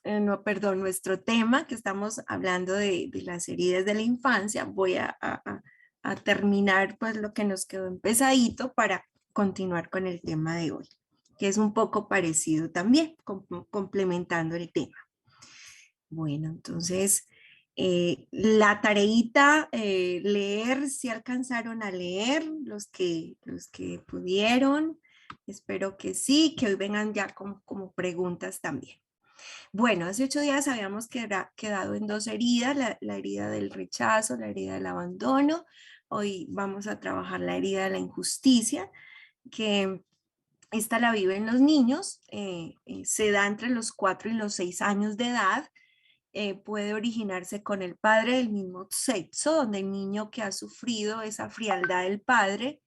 no, perdón, nuestro tema que estamos hablando de las heridas de la infancia. Voy a terminar pues lo que nos quedó empezadito para continuar con el tema de hoy, que es un poco parecido también, complementando el tema. Bueno, entonces, la tareita, leer, si alcanzaron a leer los que pudieron. Espero que sí, que hoy vengan ya como preguntas también. Bueno, hace 8 días habíamos quedado en dos heridas, la herida del rechazo, la herida del abandono. Hoy vamos a trabajar la herida de la injusticia, que esta la viven los niños, se da entre los 4 y los 6 años de edad. Puede originarse con el padre del mismo sexo, donde el niño que ha sufrido esa frialdad del padre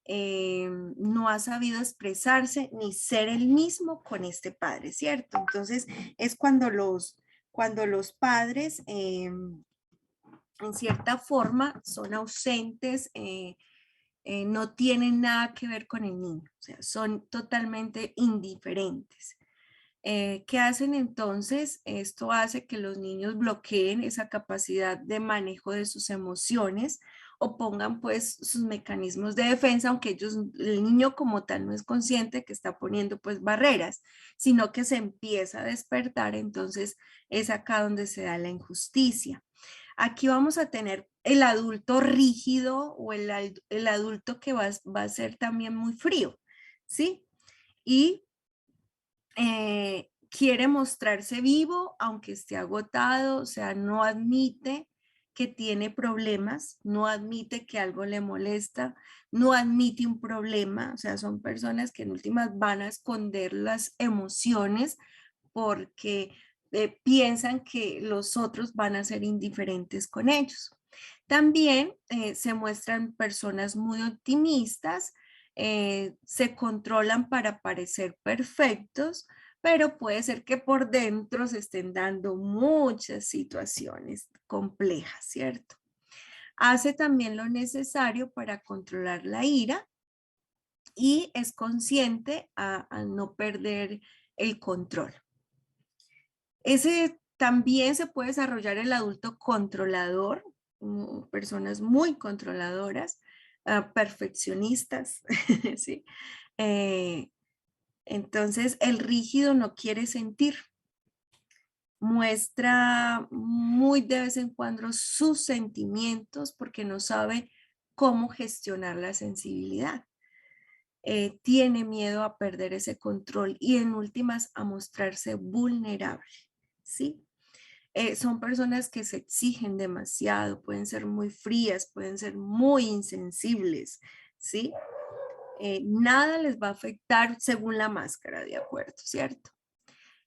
no ha sabido expresarse ni ser el mismo con este padre, ¿cierto? Entonces es cuando los padres en cierta forma son ausentes, no tienen nada que ver con el niño, o sea, son totalmente indiferentes. ¿Qué hacen entonces? Esto hace que los niños bloqueen esa capacidad de manejo de sus emociones o pongan pues sus mecanismos de defensa, aunque el niño como tal no es consciente que está poniendo pues barreras, sino que se empieza a despertar, entonces es acá donde se da la injusticia. Aquí vamos a tener el adulto rígido o el adulto que va a ser también muy frío, ¿sí? Y quiere mostrarse vivo aunque esté agotado, o sea, no admite que tiene problemas, no admite que algo le molesta, no admite un problema, o sea, son personas que en últimas van a esconder las emociones porque piensan que los otros van a ser indiferentes con ellos. También se muestran personas muy optimistas, se controlan para parecer perfectos, pero puede ser que por dentro se estén dando muchas situaciones complejas, ¿cierto? Hace también lo necesario para controlar la ira y es consciente a no perder el control. Ese también se puede desarrollar el adulto controlador, personas muy controladoras, perfeccionistas, ¿sí? Eh, entonces, el rígido no quiere sentir, muestra muy de vez en cuando sus sentimientos porque no sabe cómo gestionar la sensibilidad. Tiene miedo a perder ese control y en últimas a mostrarse vulnerable, ¿sí? Son personas que se exigen demasiado, pueden ser muy frías, pueden ser muy insensibles, ¿sí? Nada les va a afectar según la máscara, ¿de acuerdo? ¿Cierto?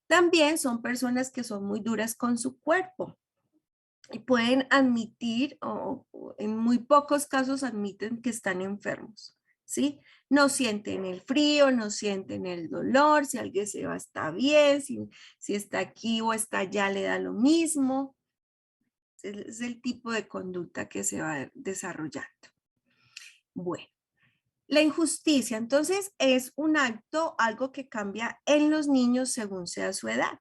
También son personas que son muy duras con su cuerpo y pueden admitir, o en muy pocos casos admiten que están enfermos, ¿sí? No sienten el frío, no sienten el dolor, si alguien se va está bien, si está aquí o está allá le da lo mismo. Es el tipo de conducta que se va desarrollando. Bueno, la injusticia entonces es un acto, algo que cambia en los niños según sea su edad.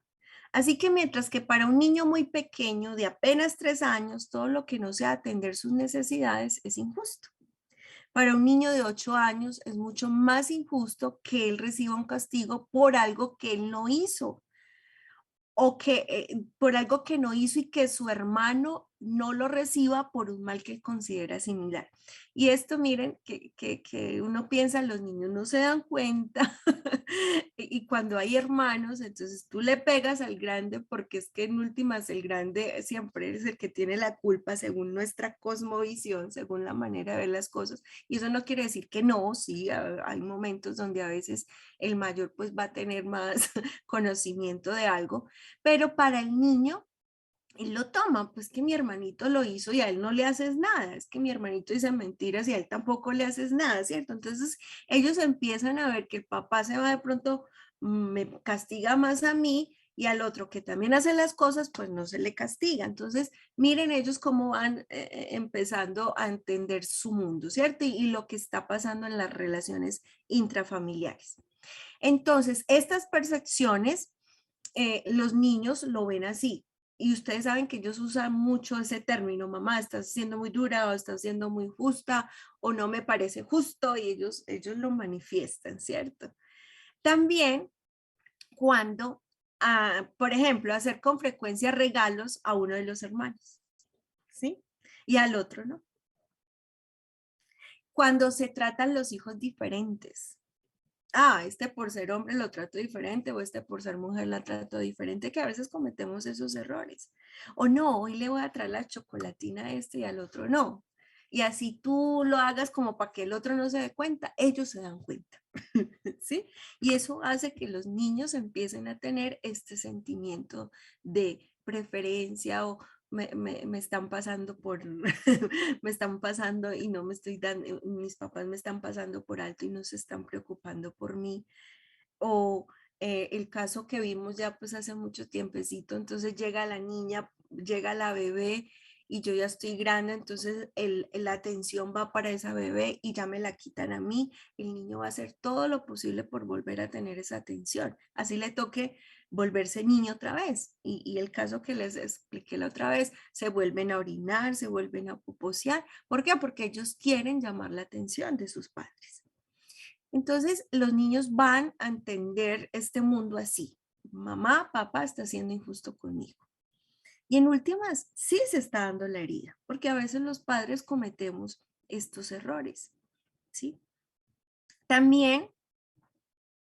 Así que mientras que para un niño muy pequeño de apenas 3 años, todo lo que no sea atender sus necesidades es injusto. Para un niño de 8 años es mucho más injusto que él reciba un castigo por algo que él no hizo o que por algo que no hizo y que su hermano no lo reciba por un mal que él considera similar. Y esto, miren, que uno piensa, los niños no se dan cuenta y cuando hay hermanos, entonces tú le pegas al grande porque es que en últimas el grande siempre es el que tiene la culpa según nuestra cosmovisión, según la manera de ver las cosas. Y eso no quiere decir que no, sí, hay momentos donde a veces el mayor pues va a tener más conocimiento de algo, pero para el niño, él lo toma, pues que mi hermanito lo hizo y a él no le haces nada, es que mi hermanito dice mentiras y a él tampoco le haces nada, ¿cierto? Entonces ellos empiezan a ver que el papá se va de pronto, me castiga más a mí y al otro que también hace las cosas, pues no se le castiga. Entonces, miren ellos cómo van empezando a entender su mundo, ¿cierto? Y lo que está pasando en las relaciones intrafamiliares. Entonces, estas percepciones los niños lo ven así. Y ustedes saben que ellos usan mucho ese término, mamá, estás siendo muy dura o estás siendo muy justa o no me parece justo y ellos lo manifiestan, ¿cierto? También cuando, por ejemplo, hacer con frecuencia regalos a uno de los hermanos, ¿sí? Y al otro, ¿no? Cuando se tratan los hijos diferentes. Este por ser hombre lo trato diferente o este por ser mujer la trato diferente, que a veces cometemos esos errores. O no, hoy le voy a traer la chocolatina a este y al otro no. Y así tú lo hagas como para que el otro no se dé cuenta, ellos se dan cuenta. ¿Sí? Y eso hace que los niños empiecen a tener este sentimiento de preferencia o me están pasando por, me están pasando y no me estoy dando, mis papás me están pasando por alto y no se están preocupando por mí. O el caso que vimos ya pues hace mucho tiempecito, entonces llega la niña, llega la bebé y yo ya estoy grande, entonces la atención va para esa bebé y ya me la quitan a mí, el niño va a hacer todo lo posible por volver a tener esa atención, así le toque volverse niño otra vez. Y el caso que les expliqué la otra vez, se vuelven a orinar, se vuelven a puposear. ¿Por qué? Porque ellos quieren llamar la atención de sus padres. Entonces, los niños van a entender este mundo así. Mamá, papá está siendo injusto conmigo. Y en últimas, sí se está dando la herida, porque a veces los padres cometemos estos errores, ¿sí? También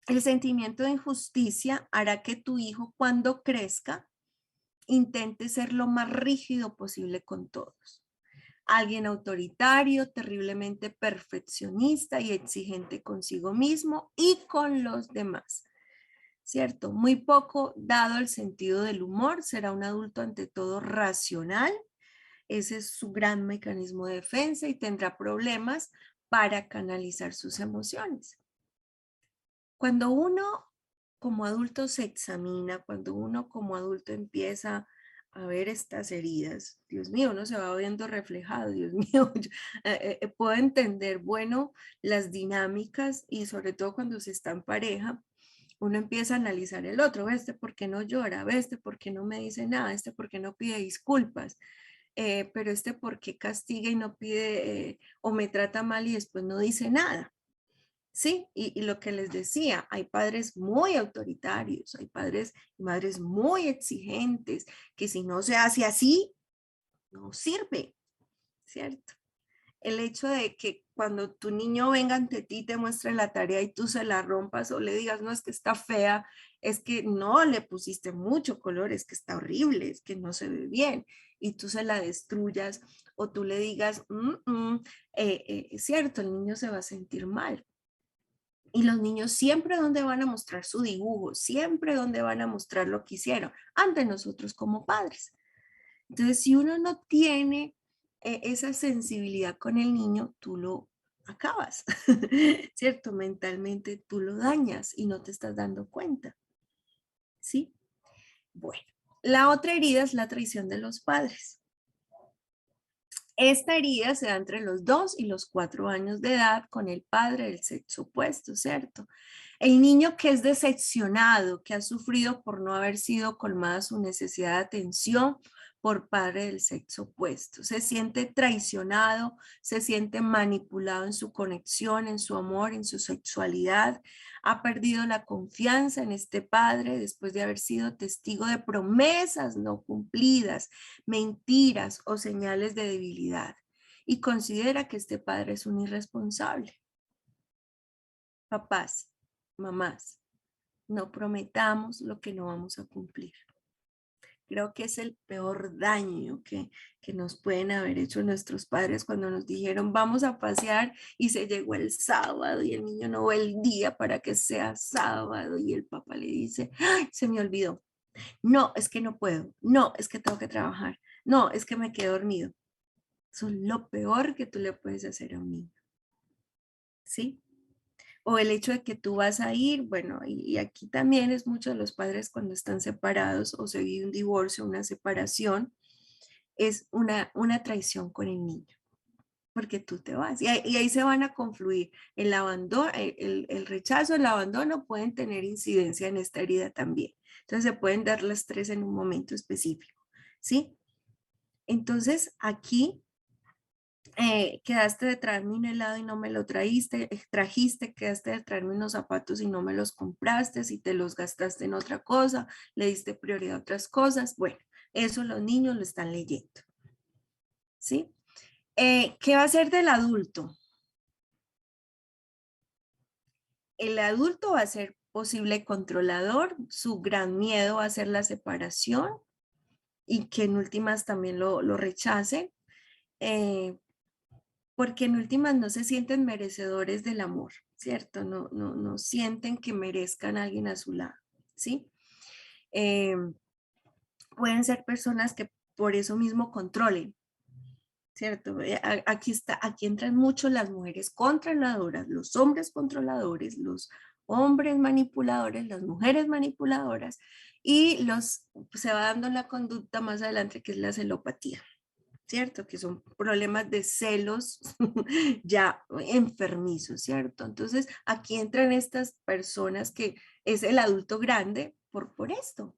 el sentimiento de injusticia hará que tu hijo cuando crezca intente ser lo más rígido posible con todos. Alguien autoritario, terriblemente perfeccionista y exigente consigo mismo y con los demás. ¿Cierto? Muy poco dado el sentido del humor, será un adulto ante todo racional, ese es su gran mecanismo de defensa y tendrá problemas para canalizar sus emociones. Cuando uno como adulto se examina, cuando uno como adulto empieza a ver estas heridas, Dios mío, uno se va viendo reflejado, Dios mío, yo, puedo entender, bueno, las dinámicas y sobre todo cuando se está en pareja, uno empieza a analizar el otro, ¿ve este por qué no llora? ¿Ve este por qué no me dice nada? ¿Este por qué no pide disculpas? Pero este por qué castiga y no pide o me trata mal y después no dice nada. Sí, y lo que les decía, hay padres muy autoritarios, hay padres y madres muy exigentes, que si no se hace así, no sirve, ¿cierto? El hecho de que cuando tu niño venga ante ti, te muestre la tarea y tú se la rompas o le digas, no, es que está fea, es que no le pusiste mucho color, es que está horrible, es que no se ve bien, y tú se la destruyas o tú le digas, cierto, el niño se va a sentir mal. Y los niños siempre donde van a mostrar su dibujo, siempre donde van a mostrar lo que hicieron, ante nosotros como padres. Entonces, si uno no tiene esa sensibilidad con el niño, tú lo acabas, ¿cierto? Mentalmente tú lo dañas y no te estás dando cuenta, ¿sí? Bueno, la otra herida es la traición de los padres. Esta herida se da entre los 2 y los 4 años de edad con el padre del sexo opuesto, ¿cierto? El niño que es decepcionado, que ha sufrido por no haber sido colmada su necesidad de atención por padre del sexo opuesto, se siente traicionado, se siente manipulado en su conexión, en su amor, en su sexualidad, ha perdido la confianza en este padre después de haber sido testigo de promesas no cumplidas, mentiras o señales de debilidad y considera que este padre es un irresponsable. Papás, mamás, no prometamos lo que no vamos a cumplir. Creo que es el peor daño que nos pueden haber hecho nuestros padres cuando nos dijeron vamos a pasear y se llegó el sábado y el niño no ve el día para que sea sábado y el papá le dice, ¡ay, se me olvidó! No, es que no puedo. No, es que tengo que trabajar. No, es que me quedé dormido. Eso es lo peor que tú le puedes hacer a un niño. ¿Sí? O el hecho de que tú vas a ir, bueno, y aquí también es mucho de los padres cuando están separados o se vive un divorcio, una separación, es una traición con el niño. porque tú te vas. Y ahí se van a confluir. El abandono, el rechazo, el abandono pueden tener incidencia en esta herida también. Entonces se pueden dar las tres en un momento específico, ¿sí? Entonces aquí quedaste de traerme un helado y no me lo trajiste, quedaste de traerme unos zapatos y no me los compraste, si te los gastaste en otra cosa, le diste prioridad a otras cosas. Bueno, eso los niños lo están leyendo, ¿sí? ¿Qué va a hacer del adulto? El adulto va a ser posible controlador, su gran miedo va a ser la separación y que en últimas también lo rechacen, eh, porque en últimas no se sienten merecedores del amor, ¿cierto? No sienten que merezcan a alguien a su lado, ¿sí? Eh, pueden ser personas que por eso mismo controlen, ¿cierto? Aquí entran mucho las mujeres controladoras, los hombres controladores, los hombres manipuladores, las mujeres manipuladoras y se va dando la conducta más adelante que es la celopatía, ¿cierto? Que son problemas de celos ya enfermizos, ¿cierto? Entonces aquí entran estas personas que es el adulto grande por esto,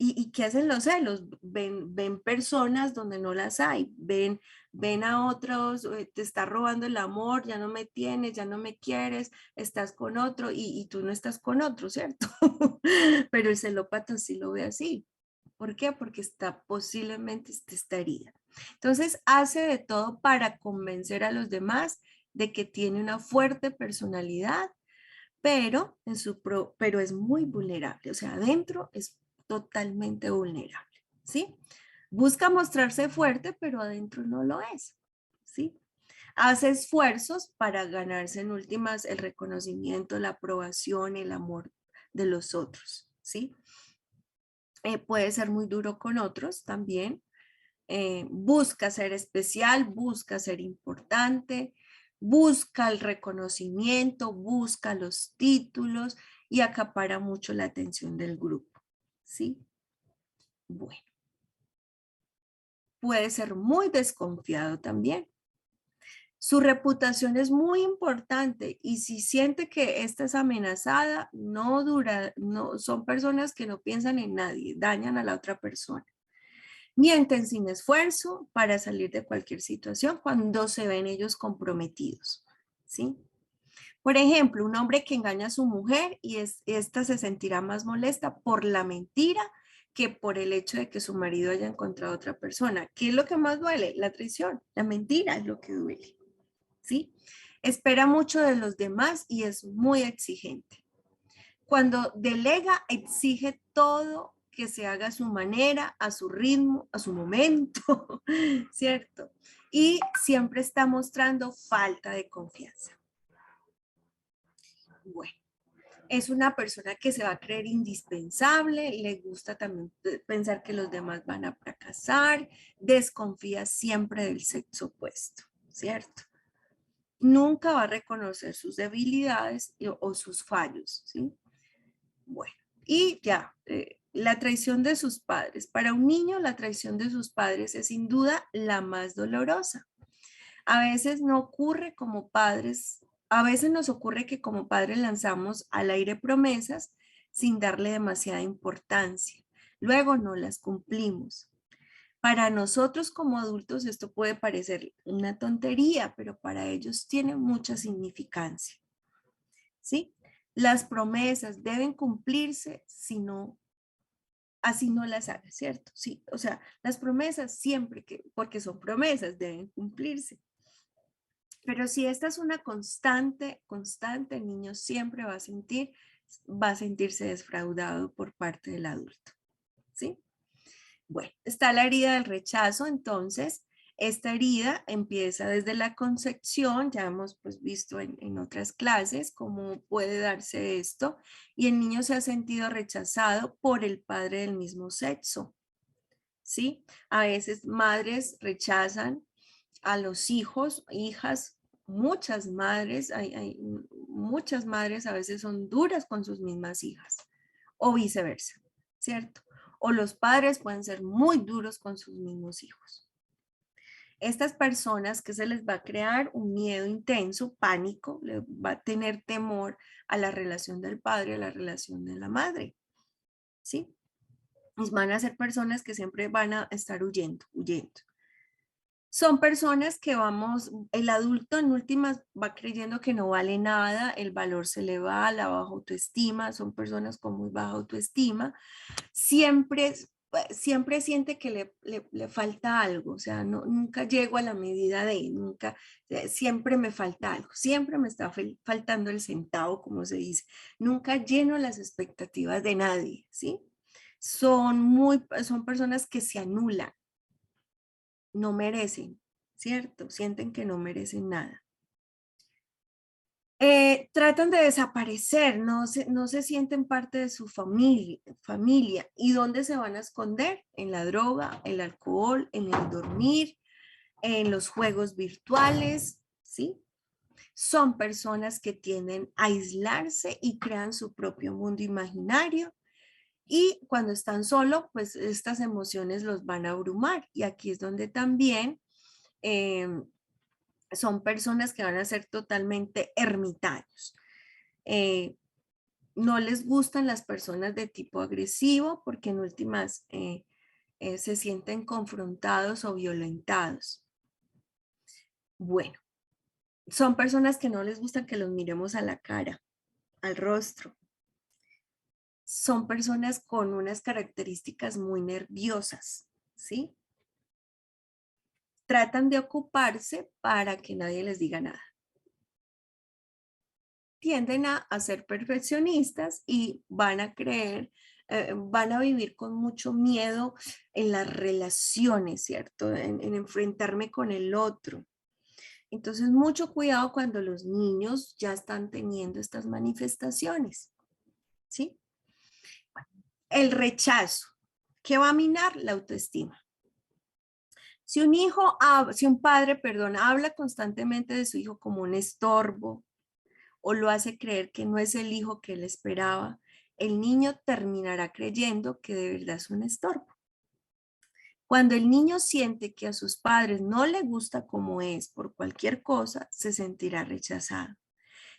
¿y qué hacen los celos? Ven personas donde no las hay, ven a otros, te está robando el amor, ya no me tienes, ya no me quieres, estás con otro y tú no estás con otro, ¿cierto? Pero el celópata sí lo ve así. ¿Por qué? Porque posiblemente está herida. Entonces hace de todo para convencer a los demás de que tiene una fuerte personalidad, pero es muy vulnerable, o sea, adentro es totalmente vulnerable, ¿sí? Busca mostrarse fuerte, pero adentro no lo es, ¿sí? Hace esfuerzos para ganarse en últimas el reconocimiento, la aprobación, el amor de los otros, ¿sí? Puede ser muy duro con otros también, busca ser especial, busca ser importante, busca el reconocimiento, busca los títulos y acapara mucho la atención del grupo, ¿sí? Bueno, puede ser muy desconfiado también. Su reputación es muy importante y si siente que esta es amenazada, no dura, no, son personas que no piensan en nadie, dañan a la otra persona. Mienten sin esfuerzo para salir de cualquier situación cuando se ven ellos comprometidos, ¿sí? Por ejemplo, un hombre que engaña a su mujer y esta se sentirá más molesta por la mentira que por el hecho de que su marido haya encontrado otra persona. ¿Qué es lo que más duele? La traición, la mentira es lo que duele, ¿sí? Espera mucho de los demás y es muy exigente. Cuando delega, exige todo que se haga a su manera, a su ritmo, a su momento, ¿cierto? Y siempre está mostrando falta de confianza. Bueno, es una persona que se va a creer indispensable, le gusta también pensar que los demás van a fracasar, desconfía siempre del sexo opuesto, ¿cierto? Nunca va a reconocer sus debilidades o sus fallos, ¿sí? Bueno, y ya, la traición de sus padres. Para un niño, la traición de sus padres es sin duda la más dolorosa. A veces no ocurre como padres, a veces nos ocurre que como padres lanzamos al aire promesas sin darle demasiada importancia. Luego no las cumplimos. Para nosotros como adultos esto puede parecer una tontería, pero para ellos tiene mucha significancia. ¿Sí? Las promesas deben cumplirse, si no, así no las haga, ¿cierto? Sí, o sea, las promesas siempre que, porque son promesas, deben cumplirse. Pero si esta es una constante, el niño siempre va a sentirse defraudado por parte del adulto, ¿sí? Bueno, está la herida del rechazo, entonces, esta herida empieza desde la concepción, ya hemos pues, visto en otras clases cómo puede darse esto, y el niño se ha sentido rechazado por el padre del mismo sexo, ¿sí? A veces madres rechazan a los hijos, hijas, muchas madres, hay muchas madres a veces son duras con sus mismas hijas, o viceversa, ¿cierto? O los padres pueden ser muy duros con sus mismos hijos. Estas personas que se les va a crear un miedo intenso, pánico, le va a tener temor a la relación del padre, a la relación de la madre, ¿sí? Y van a ser personas que siempre van a estar huyendo, huyendo. Son personas que vamos, el adulto en últimas va creyendo que no vale nada, el valor se le va, la baja autoestima, son personas con muy baja autoestima, siempre, siempre siente que le falta algo, o sea, no, nunca llego a la medida de, nunca, siempre me falta algo, siempre me está faltando el centavo, como se dice, nunca lleno las expectativas de nadie, ¿sí? Son personas que se anulan, no merecen, ¿cierto? Sienten que no merecen nada. Tratan de desaparecer, no se sienten parte de su familia. ¿Y dónde se van a esconder? En la droga, el alcohol, en el dormir, en los juegos virtuales, ¿sí? Son personas que tienden a aislarse y crean su propio mundo imaginario. Y cuando están solos, pues estas emociones los van a abrumar. Y aquí es donde también son personas que van a ser totalmente ermitaños. Eh, no les gustan las personas de tipo agresivo porque en últimas se sienten confrontados o violentados. Bueno, son personas que no les gustan que los miremos a la cara, al rostro. Son personas con unas características muy nerviosas, ¿sí? Tratan de ocuparse para que nadie les diga nada. Tienden a ser perfeccionistas y van a creer, van a vivir con mucho miedo en las relaciones, ¿cierto? En enfrentarme con el otro. Entonces, mucho cuidado cuando los niños ya están teniendo estas manifestaciones, ¿sí? El rechazo, ¿qué va a minar? La autoestima. Si un padre, perdón, habla constantemente de su hijo como un estorbo, o lo hace creer que no es el hijo que él esperaba, el niño terminará creyendo que de verdad es un estorbo. Cuando el niño siente que a sus padres no le gusta como es por cualquier cosa, se sentirá rechazado.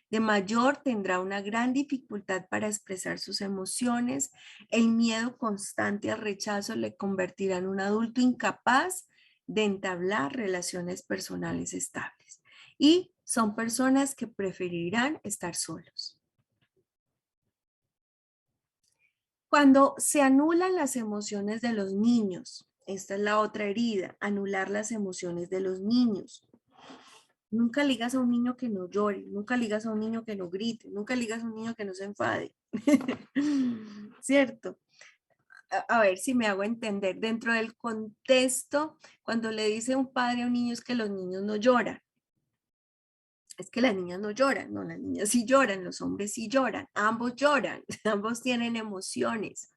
De mayor tendrá una gran dificultad para expresar sus emociones. El miedo constante al rechazo le convertirá en un adulto incapaz de entablar relaciones personales estables. Y son personas que preferirán estar solos. Cuando se anulan las emociones de los niños, esta es la otra herida, anular las emociones de los niños. Nunca ligas a un niño que no llore, nunca ligas a un niño que no grite, nunca ligas a un niño que no se enfade. ¿Cierto? A ver si me hago entender. Dentro del contexto, cuando le dice un padre a un niño es que los niños no lloran, es que las niñas no lloran, no, las niñas sí lloran, los hombres sí lloran, ambos tienen emociones.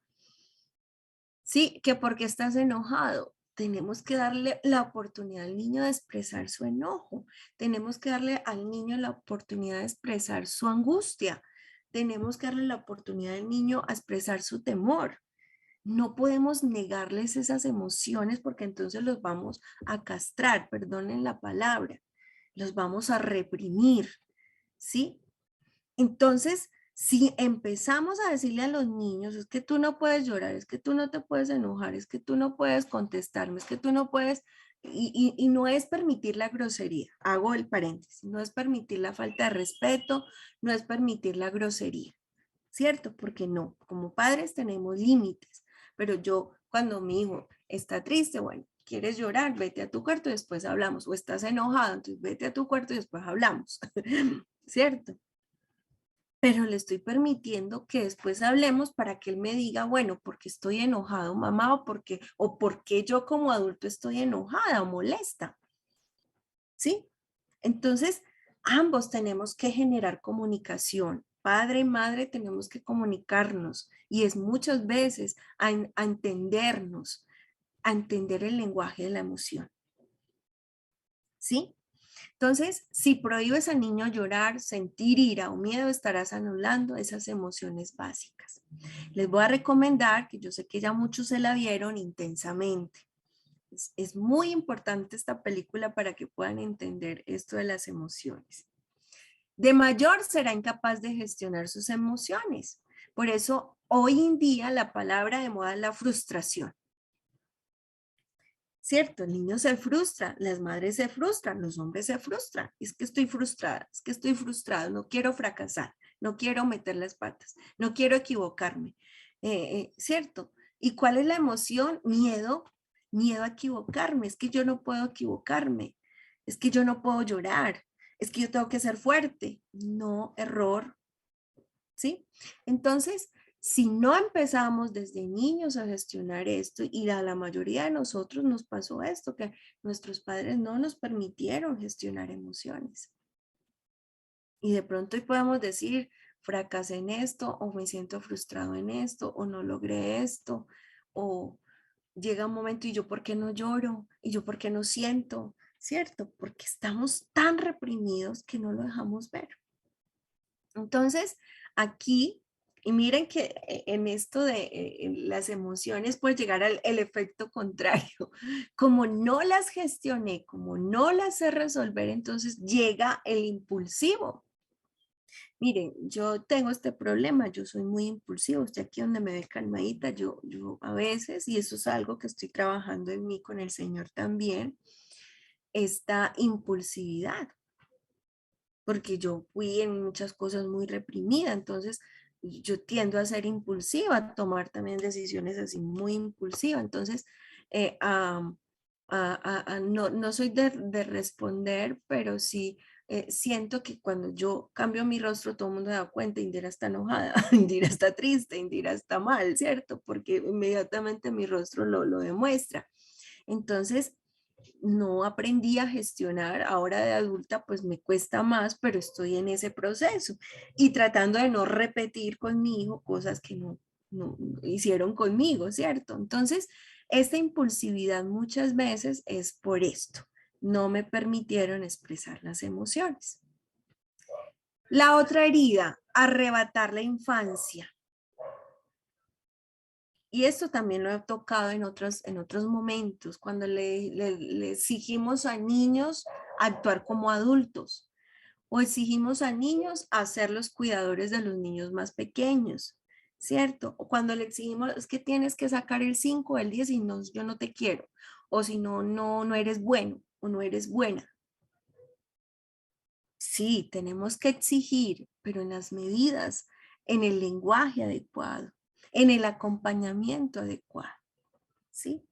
Sí, que porque estás enojado, tenemos que darle la oportunidad al niño de expresar su enojo, tenemos que darle al niño la oportunidad de expresar su angustia, tenemos que darle la oportunidad al niño a expresar su temor. No podemos negarles esas emociones porque entonces los vamos a castrar, perdonen la palabra, los vamos a reprimir, ¿sí? Entonces, si empezamos a decirle a los niños, es que tú no puedes llorar, es que tú no te puedes enojar, es que tú no puedes contestarme, es que tú no puedes, y no es permitir la grosería, hago el paréntesis, no es permitir la falta de respeto, no es permitir la grosería, ¿cierto? Porque no, como padres tenemos límites, pero yo cuando mi hijo está triste, bueno, quieres llorar, vete a tu cuarto y después hablamos, o estás enojado, entonces vete a tu cuarto y después hablamos, ¿cierto? Pero le estoy permitiendo que después hablemos para que él me diga, bueno, porque estoy enojado, mamá, o porque yo como adulto estoy enojada o molesta, ¿sí? Entonces, ambos tenemos que generar comunicación. Padre y madre tenemos que comunicarnos y es muchas veces a entendernos, a entender el lenguaje de la emoción, ¿sí? Entonces, si prohíbes al niño llorar, sentir ira o miedo, estarás anulando esas emociones básicas. Les voy a recomendar, que yo sé que ya muchos se la vieron intensamente. Es muy importante esta película para que puedan entender esto de las emociones. De mayor será incapaz de gestionar sus emociones. Por eso hoy en día la palabra de moda es la frustración. ¿Cierto? El niño se frustra, las madres se frustran, los hombres se frustran. Es que estoy frustrada, es que estoy frustrado, no quiero fracasar, no quiero meter las patas, no quiero equivocarme. ¿Cierto? ¿Y cuál es la emoción? Miedo, miedo a equivocarme. Es que yo no puedo equivocarme, es que yo no puedo llorar, es que yo tengo que ser fuerte. No, error, ¿sí? Entonces, si no empezamos desde niños a gestionar esto, y a la mayoría de nosotros nos pasó esto, que nuestros padres no nos permitieron gestionar emociones. Y de pronto hoy podemos decir, fracasé en esto, o me siento frustrado en esto, o no logré esto, o llega un momento y yo, ¿por qué no lloro? Y yo, ¿por qué no siento? ¿Cierto? Porque estamos tan reprimidos que no lo dejamos ver. Entonces, aquí, y miren que en esto de en las emociones puede llegar al el efecto contrario. Como no las gestioné, como no las sé resolver, entonces llega el impulsivo. Miren, yo tengo este problema, yo soy muy impulsivo, estoy aquí donde me ve calmadita, yo a veces, y eso es algo que estoy trabajando en mí con el Señor también, esta impulsividad, porque yo fui en muchas cosas muy reprimida, entonces yo tiendo a ser impulsiva, a tomar también decisiones así muy impulsiva, entonces no soy de responder, pero sí siento que cuando yo cambio mi rostro todo el mundo se da cuenta, Indira está enojada, Indira está triste, Indira está mal, ¿cierto? Porque inmediatamente mi rostro lo demuestra. Entonces, no aprendí a gestionar, ahora de adulta pues me cuesta más, pero estoy en ese proceso y tratando de no repetir con mi hijo cosas que no hicieron conmigo, ¿cierto? Entonces, esta impulsividad muchas veces es por esto, no me permitieron expresar las emociones. La otra herida, arrebatar la infancia. Y esto también lo he tocado en otros momentos, cuando le exigimos a niños actuar como adultos o exigimos a niños a ser los cuidadores de los niños más pequeños, ¿cierto? O cuando le exigimos, es que tienes que sacar el 5 el 10 y no, yo no te quiero, o si no, no eres bueno o no eres buena. Sí, tenemos que exigir, pero en las medidas, en el lenguaje adecuado, en el acompañamiento adecuado. ¿Sí?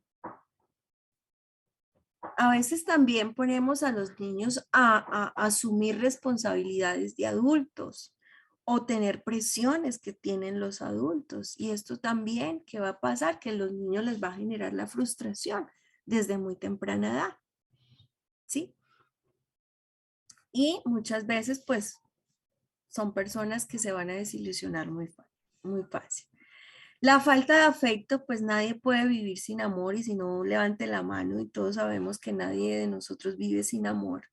A veces también ponemos a los niños a asumir responsabilidades de adultos o tener presiones que tienen los adultos. Y esto también, ¿qué va a pasar? Que a los niños les va a generar la frustración desde muy temprana edad. ¿Sí? Y muchas veces, pues, son personas que se van a desilusionar muy fácil. La falta de afecto, pues nadie puede vivir sin amor y si no levante la mano y todos sabemos que nadie de nosotros vive sin amor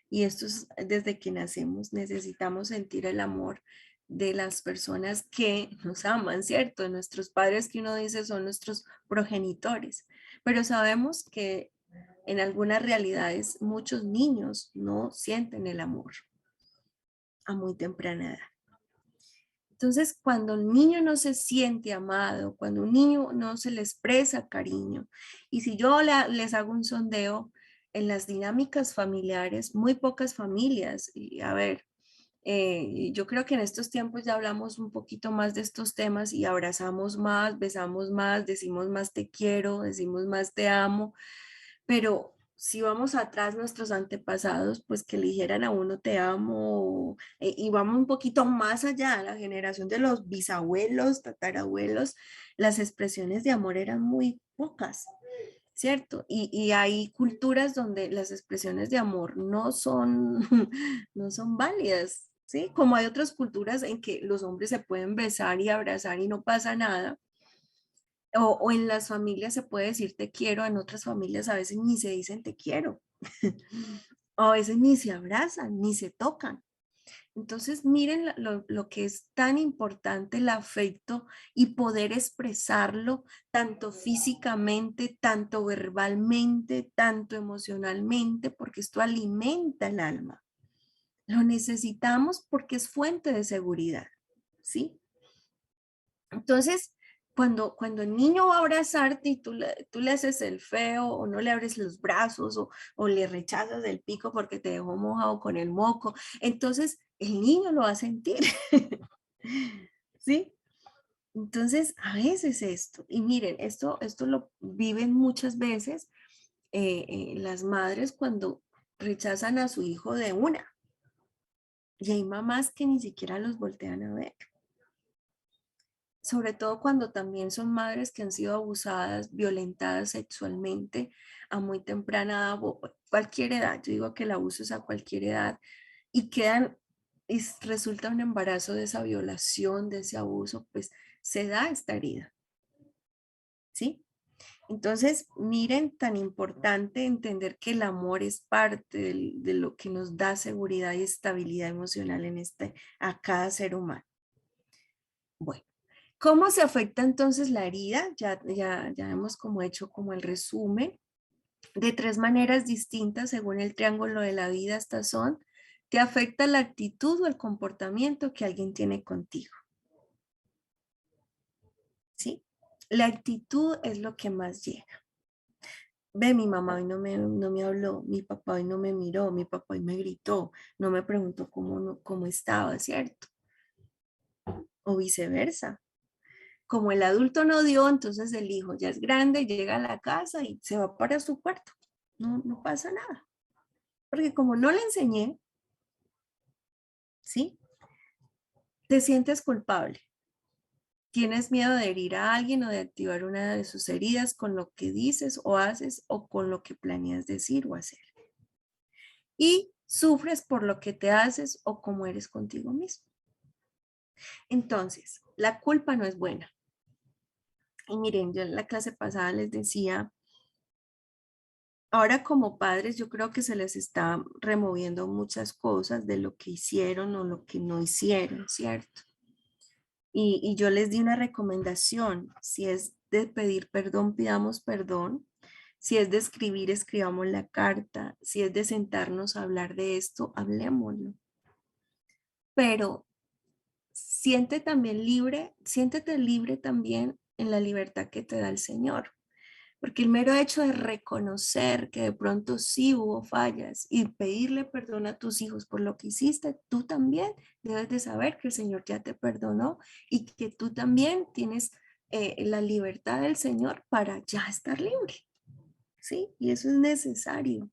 y esto es desde que nacemos, necesitamos sentir el amor de las personas que nos aman, ¿cierto? De nuestros padres que uno dice son nuestros progenitores, pero sabemos que en algunas realidades muchos niños no sienten el amor a muy temprana edad. Entonces, cuando el niño no se siente amado, cuando un niño no se le expresa cariño, y si yo les hago un sondeo en las dinámicas familiares, muy pocas familias, y a ver, yo creo que en estos tiempos ya hablamos un poquito más de estos temas y abrazamos más, besamos más, decimos más te quiero, decimos más te amo, pero si vamos atrás, nuestros antepasados, pues que le dijeran a uno te amo, y vamos un poquito más allá, la generación de los bisabuelos, tatarabuelos, las expresiones de amor eran muy pocas, ¿cierto? Y hay culturas donde las expresiones de amor no son, no son válidas, ¿sí? Como hay otras culturas en que los hombres se pueden besar y abrazar y no pasa nada, o en las familias se puede decir te quiero, en otras familias a veces ni se dicen te quiero, o a veces ni se abrazan, ni se tocan. Entonces, miren lo que es tan importante el afecto y poder expresarlo tanto físicamente, tanto verbalmente, tanto emocionalmente, porque esto alimenta el alma. Lo necesitamos porque es fuente de seguridad, ¿sí? Entonces, cuando el niño va a abrazarte y tú le haces el feo o no le abres los brazos o le rechazas el pico porque te dejó mojado con el moco, entonces el niño lo va a sentir, ¿sí? Entonces, a veces esto, y miren, esto lo viven muchas veces las madres cuando rechazan a su hijo de una, y hay mamás que ni siquiera los voltean a ver. Sobre todo cuando también son madres que han sido abusadas, violentadas sexualmente a muy temprana edad, o cualquier edad. Yo digo que el abuso es a cualquier edad y quedan, y resulta un embarazo de esa violación, de ese abuso, pues se da esta herida, ¿sí? Entonces, miren, tan importante entender que el amor es parte de lo que nos da seguridad y estabilidad emocional a cada ser humano. Bueno. ¿Cómo se afecta entonces la herida? Ya hemos como hecho como el resumen. De tres maneras distintas, según el triángulo de la vida, estas son, te afecta la actitud o el comportamiento que alguien tiene contigo, ¿sí? La actitud es lo que más llega. Ve, mi mamá hoy no me habló, mi papá hoy no me miró, mi papá hoy me gritó, no me preguntó cómo estaba, ¿cierto? O viceversa. Como el adulto no dio, entonces el hijo ya es grande, llega a la casa y se va para su cuarto. No pasa nada. Porque como no le enseñé, ¿sí? Te sientes culpable. Tienes miedo de herir a alguien o de activar una de sus heridas con lo que dices o haces o con lo que planeas decir o hacer. Y sufres por lo que te haces o como eres contigo mismo. Entonces, la culpa no es buena. Y miren, yo en la clase pasada les decía, ahora como padres yo creo que se les está removiendo muchas cosas de lo que hicieron o lo que no hicieron, ¿cierto? Y yo les di una recomendación, si es de pedir perdón, pidamos perdón, si es de escribir, escribamos la carta, si es de sentarnos a hablar de esto, hablemoslo. Pero siéntete libre también en la libertad que te da el Señor. Porque el mero hecho de reconocer que de pronto sí hubo fallas y pedirle perdón a tus hijos por lo que hiciste, tú también debes de saber que el Señor ya te perdonó y que tú también tienes la libertad del Señor para ya estar libre, ¿sí? Y eso es necesario.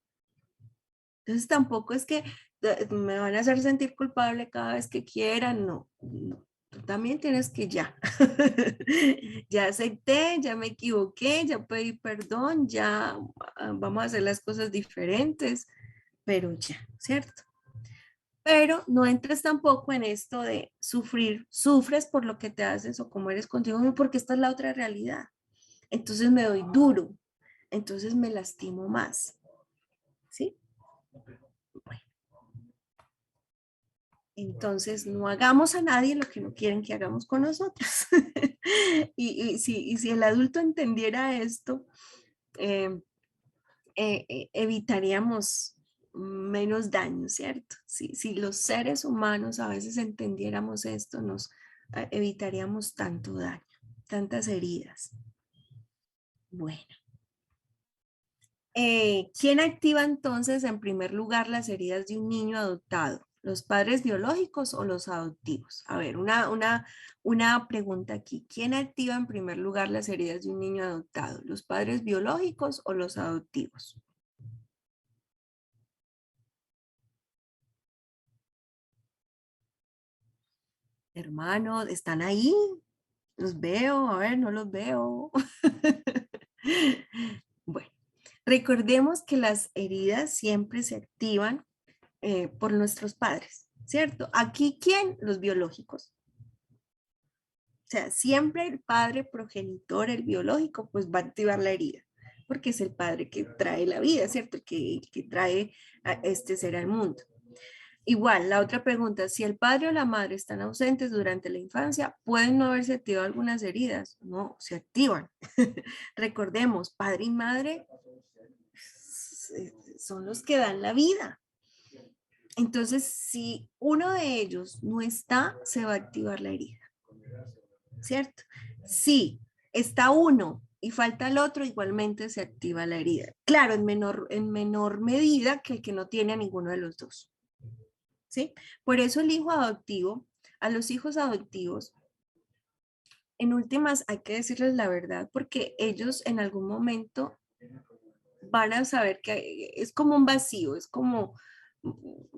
Entonces tampoco es que me van a hacer sentir culpable cada vez que quieran, no. Tú también tienes que ya. Ya acepté, ya me equivoqué, ya pedí perdón, ya vamos a hacer las cosas diferentes, pero ya, ¿cierto? Pero no entres tampoco en esto de sufrir, sufres por lo que te haces o como eres contigo mismo, porque esta es la otra realidad. Entonces me doy duro, entonces me lastimo más, ¿sí? Bueno. Entonces, no hagamos a nadie lo que no quieren que hagamos con nosotros. Y si el adulto entendiera esto, eh, evitaríamos menos daño, ¿cierto? Si los seres humanos a veces entendiéramos esto, nos evitaríamos tanto daño, tantas heridas. Bueno, ¿quién activa entonces en primer lugar las heridas de un niño adoptado? ¿Los padres biológicos o los adoptivos? A ver, una pregunta aquí. ¿Quién activa en primer lugar las heridas de un niño adoptado? ¿Los padres biológicos o los adoptivos? Hermano, ¿están ahí? Los veo, a ver, no los veo. Bueno, recordemos que las heridas siempre se activan por nuestros padres, ¿cierto? Aquí, ¿quién? Los biológicos. O sea, siempre el padre progenitor, el biológico, pues va a activar la herida, porque es el padre que trae la vida, ¿cierto? El que trae a este ser al mundo. Igual, la otra pregunta, si el padre o la madre están ausentes durante la infancia, ¿pueden no haberse activado algunas heridas? No, se activan. Recordemos, padre y madre son los que dan la vida. Entonces, si uno de ellos no está, se va a activar la herida, ¿cierto? Si está uno y falta el otro, igualmente se activa la herida. Claro, en menor medida que el que no tiene a ninguno de los dos. ¿Sí? Por eso el hijo adoptivo, a los hijos adoptivos, en últimas hay que decirles la verdad porque ellos en algún momento van a saber que es como un vacío, es como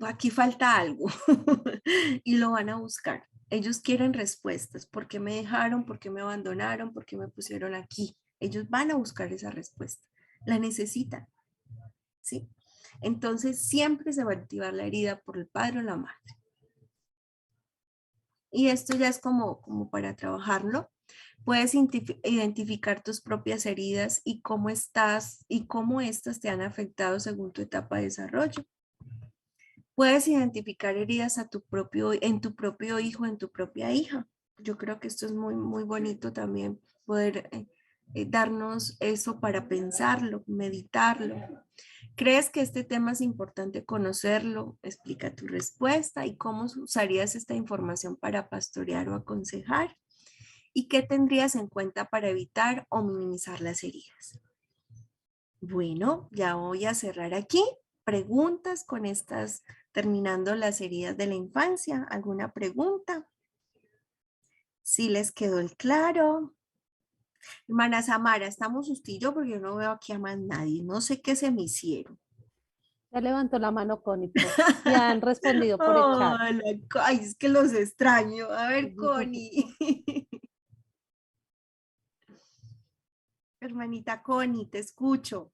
aquí falta algo y lo van a buscar. Ellos quieren respuestas, ¿por qué me dejaron? ¿Por qué me abandonaron? ¿Por qué me pusieron aquí? Ellos van a buscar esa respuesta, la necesitan, ¿sí? Entonces siempre se va a activar la herida por el padre o la madre. Y esto ya es como para trabajarlo. Puedes identificar tus propias heridas y cómo estás y cómo estas te han afectado según tu etapa de desarrollo. Puedes identificar heridas en tu propio hijo, en tu propia hija. Yo creo que esto es muy, muy bonito también poder darnos eso para pensarlo, meditarlo. ¿Crees que este tema es importante conocerlo? Explica tu respuesta y cómo usarías esta información para pastorear o aconsejar. ¿Y qué tendrías en cuenta para evitar o minimizar las heridas? Bueno, ya voy a cerrar aquí. Preguntas con estas, terminando las heridas de la infancia. ¿Alguna pregunta? ¿Sí les quedó el claro? Hermana Samara, estamos usted y yo porque yo no veo aquí a más nadie. No sé qué se me hicieron. Ya levantó la mano Connie, profe. Y han respondido por el Oh, chat. ay, es que los extraño. A ver, Connie. Hermanita Connie, te escucho.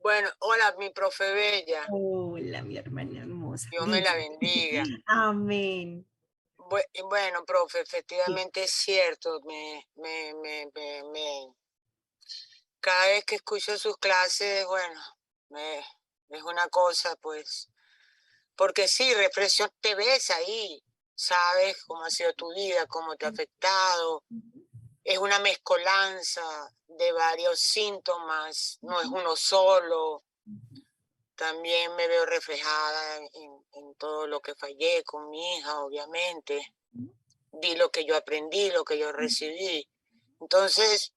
Bueno, hola, mi profe Bella. Hola, mi hermana hermosa. Dios me la Dime. bendiga. Amén. Bueno, profe, Sí, efectivamente es cierto. Cada vez que escucho sus clases, bueno, es una cosa, pues, porque sí, reflexión, te ves ahí, sabes cómo ha sido tu vida, cómo te ha afectado. Es una mezcolanza de varios síntomas, no es uno solo. También me veo reflejada en todo lo que fallé con mi hija, obviamente. Vi lo que yo aprendí, lo que yo recibí. Entonces,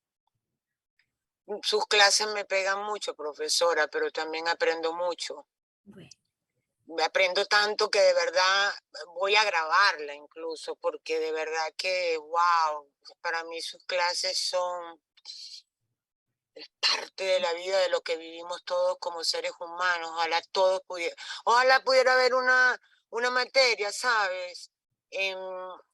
sus clases me pegan mucho, profesora, pero también aprendo mucho. bueno, Me aprendo tanto que de verdad voy a grabarla incluso, porque de verdad que, wow, para mí sus clases son parte de la vida, de lo que vivimos todos como seres humanos. Ojalá pudiera haber una materia, ¿sabes? En,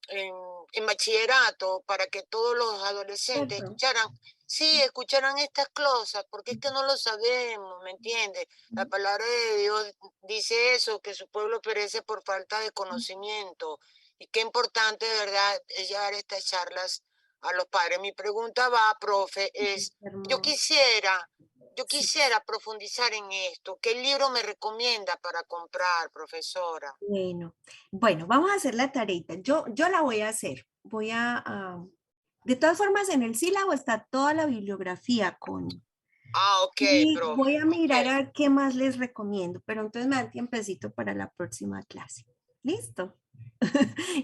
en bachillerato para que todos los adolescentes cierto. escucharan, sí, escucharan estas cosas, porque es que no lo sabemos, ¿me entiendes? La palabra de Dios dice eso, que su pueblo perece por falta de conocimiento. Y qué importante, de verdad, es llevar estas charlas a los padres. Mi pregunta va, profe, es, yo Hermoso. quisiera, yo Sí. quisiera profundizar en esto. ¿Qué libro me recomienda para comprar, profesora? Bueno, vamos a hacer la tareita. Yo la voy a hacer. De todas formas, en el sílabo está toda la bibliografía con. Ah, ok, Y profe, voy a ok. mirar a ver qué más les recomiendo, pero entonces me dan tiempecito para la próxima clase. ¿Listo?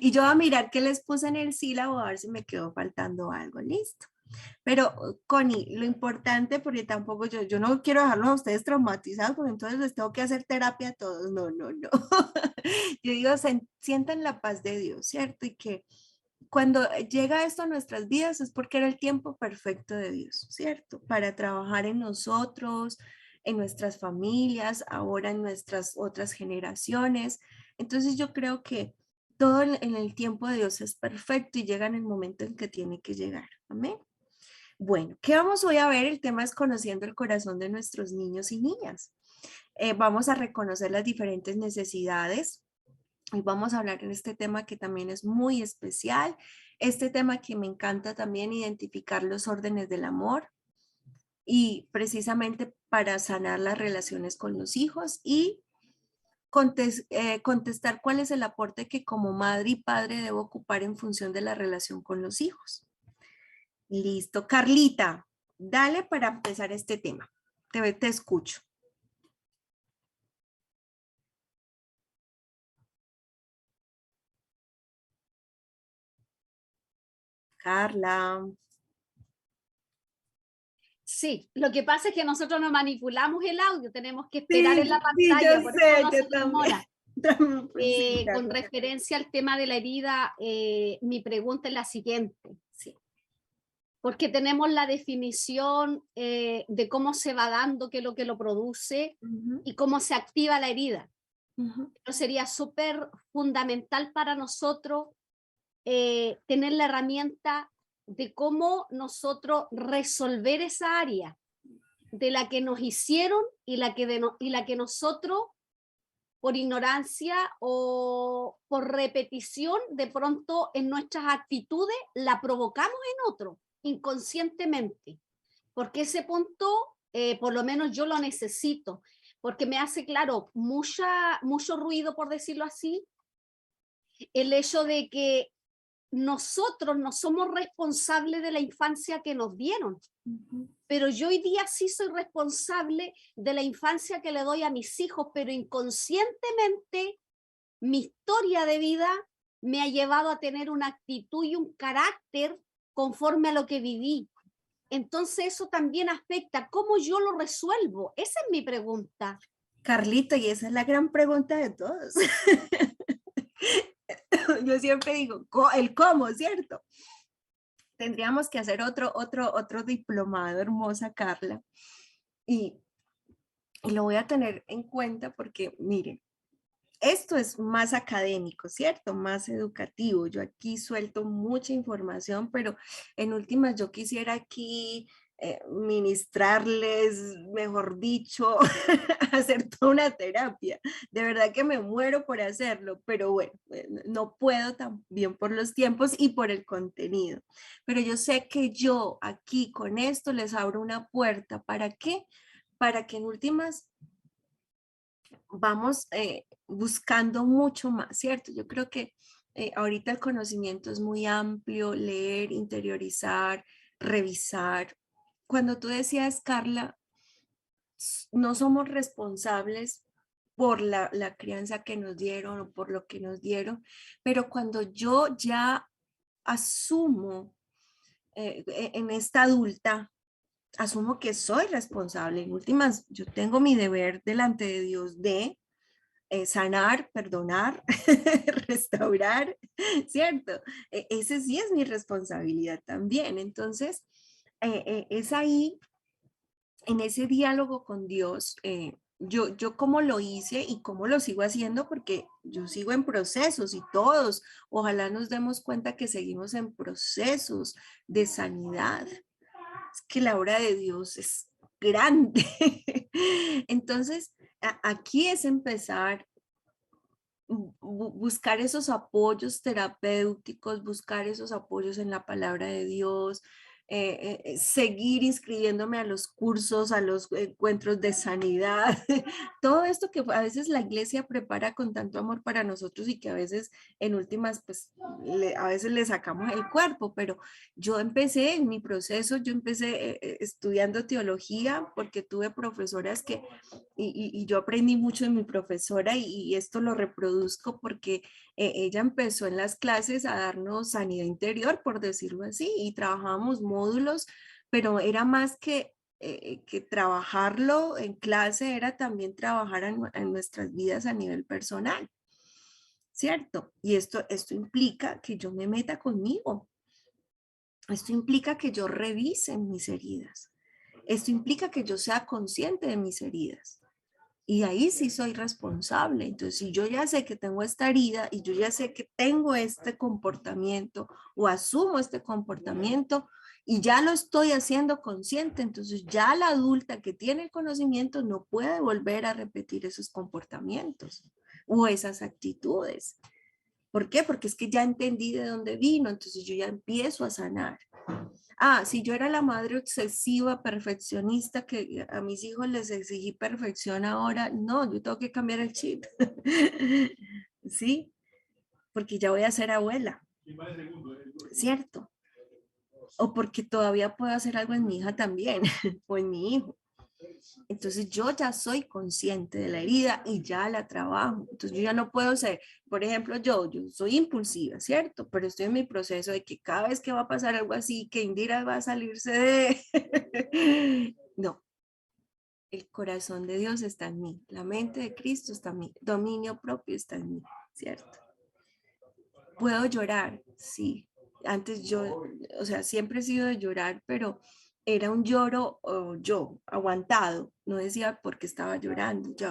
Y yo voy a mirar qué les puse en el sílabo, a ver si me quedó faltando algo. ¿Listo? Pero, Connie, lo importante, porque tampoco yo no quiero dejarlos a ustedes traumatizados, porque entonces les tengo que hacer terapia a todos. No, no, no. Yo digo, sientan la paz de Dios, ¿cierto? Y que cuando llega esto a nuestras vidas es porque era el tiempo perfecto de Dios, ¿cierto? Para trabajar en nosotros, en nuestras familias, ahora en nuestras otras generaciones. Entonces yo creo que todo en el tiempo de Dios es perfecto y llega en el momento en que tiene que llegar. Amén. Bueno, ¿qué vamos hoy a ver? El tema es conociendo el corazón de nuestros niños y niñas. Vamos a reconocer las diferentes necesidades. Hoy vamos a hablar en este tema que también es muy especial. Este tema que me encanta también identificar los órdenes del amor y precisamente para sanar las relaciones con los hijos y contestar cuál es el aporte que como madre y padre debo ocupar en función de la relación con los hijos. Listo. Carlita, dale para empezar este tema. Te escucho. Carla. Sí, lo que pasa es que nosotros no manipulamos el audio, tenemos que esperar Sí, en la sí, pantalla, yo por sé, eso no yo se demora. también, pues sí, Con Carla. referencia al tema de la herida, mi pregunta es la siguiente. Sí. Porque tenemos la definición de cómo se va dando, qué es lo que lo produce y cómo se activa la herida. Pero sería súper fundamental para nosotros tener la herramienta de cómo nosotros resolver esa área de la que nos hicieron y la que nosotros por ignorancia o por repetición de pronto en nuestras actitudes la provocamos en otro inconscientemente, porque ese punto por lo menos yo lo necesito, porque me hace, claro, mucho ruido, por decirlo así, el hecho de que nosotros no somos responsables de la infancia que nos dieron, pero yo hoy día sí soy responsable de la infancia que le doy a mis hijos, pero inconscientemente mi historia de vida me ha llevado a tener una actitud y un carácter conforme a lo que viví. Entonces eso también afecta cómo yo lo resuelvo. Esa es mi pregunta. Carlita, y esa es la gran pregunta de todos. Yo siempre digo, el cómo, ¿cierto? Tendríamos que hacer otro diplomado, hermosa Carla. Y lo voy a tener en cuenta porque, miren, esto es más académico, ¿cierto? Más educativo. Yo aquí suelto mucha información, pero en últimas yo quisiera aquí ministrarles, mejor dicho, hacer toda una terapia. De verdad que me muero por hacerlo, pero bueno, no puedo también por los tiempos y por el contenido. Pero yo sé que yo aquí con esto les abro una puerta. ¿Para qué? Para que en últimas vamos buscando mucho más, ¿cierto? Yo creo que ahorita el conocimiento es muy amplio, leer, interiorizar, revisar. Cuando tú decías, Carla, no somos responsables por la crianza que nos dieron o por lo que nos dieron, pero cuando yo ya asumo en esta adulta, asumo que soy responsable. En últimas, yo tengo mi deber delante de Dios de sanar, perdonar, restaurar, ¿cierto? Ese sí es mi responsabilidad también. Entonces, es ahí, en ese diálogo con Dios, yo cómo lo hice y cómo lo sigo haciendo, porque yo sigo en procesos y todos, ojalá nos demos cuenta que seguimos en procesos de sanidad. Es que la obra de Dios es grande. Entonces, aquí es empezar buscar esos apoyos terapéuticos, buscar esos apoyos en la palabra de Dios, seguir inscribiéndome a los cursos, a los encuentros de sanidad, todo esto que a veces la iglesia prepara con tanto amor para nosotros y que a veces en últimas, pues a veces le sacamos el cuerpo, pero yo empecé en mi proceso, yo empecé estudiando teología porque tuve profesoras que y yo aprendí mucho de mi profesora y esto lo reproduzco porque ella empezó en las clases a darnos sanidad interior, por decirlo así, y trabajábamos módulos, pero era más que trabajarlo en clase, era también trabajar en nuestras vidas a nivel personal, ¿cierto? Y esto implica que yo me meta conmigo, esto implica que yo revise mis heridas, esto implica que yo sea consciente de mis heridas. Y ahí sí soy responsable. Entonces, si yo ya sé que tengo esta herida y yo ya sé que tengo este comportamiento o asumo este comportamiento y ya lo estoy haciendo consciente, entonces ya la adulta que tiene el conocimiento no puede volver a repetir esos comportamientos o esas actitudes. ¿Por qué? Porque es que ya entendí de dónde vino, entonces yo ya empiezo a sanar. Si yo era la madre obsesiva, perfeccionista, que a mis hijos les exigí perfección ahora, no, yo tengo que cambiar el chip. ¿Sí? Porque ya voy a ser abuela, ¿cierto? O porque todavía puedo hacer algo en mi hija también, o en mi hijo. Entonces yo ya soy consciente de la herida y ya la trabajo. Entonces yo ya no puedo ser, por ejemplo, yo soy impulsiva, ¿cierto? Pero estoy en mi proceso de que cada vez que va a pasar algo así, que Indira va a salirse de... No, el corazón de Dios está en mí, la mente de Cristo está en mí, dominio propio está en mí, ¿cierto? ¿Puedo llorar? Sí. Antes yo, o sea, siempre he sido de llorar, pero era un lloro yo, aguantado. No decía por qué estaba llorando. Yo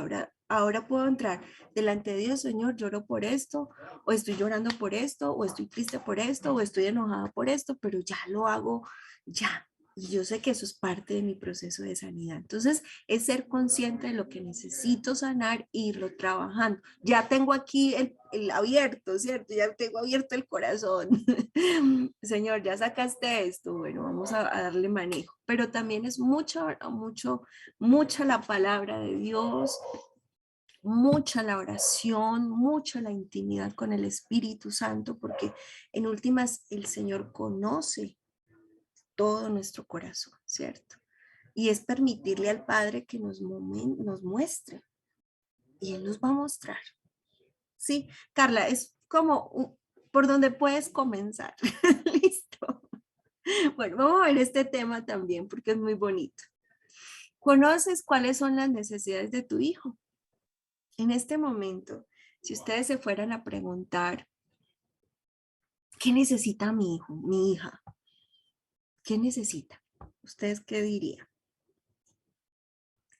ahora puedo entrar delante de Dios, Señor, lloro por esto, o estoy llorando por esto, o estoy triste por esto, o estoy enojada por esto, pero ya lo hago, ya. Y yo sé que eso es parte de mi proceso de sanidad. Entonces, es ser consciente de lo que necesito sanar e irlo trabajando. Ya tengo aquí el abierto, ¿cierto? Ya tengo abierto el corazón. Señor, ya sacaste esto, bueno, vamos a darle manejo. Pero también es mucha la palabra de Dios, mucha la oración, mucha la intimidad con el Espíritu Santo, porque en últimas el Señor conoce todo nuestro corazón, ¿cierto? Y es permitirle al Padre que nos muestre. Y Él nos va a mostrar. Sí, Carla, es como por donde puedes comenzar. Listo. Bueno, vamos a ver este tema también porque es muy bonito. ¿Conoces cuáles son las necesidades de tu hijo? En este momento, si ustedes se fueran a preguntar, ¿qué necesita mi hijo, mi hija? ¿Qué necesita? ¿Ustedes qué dirían?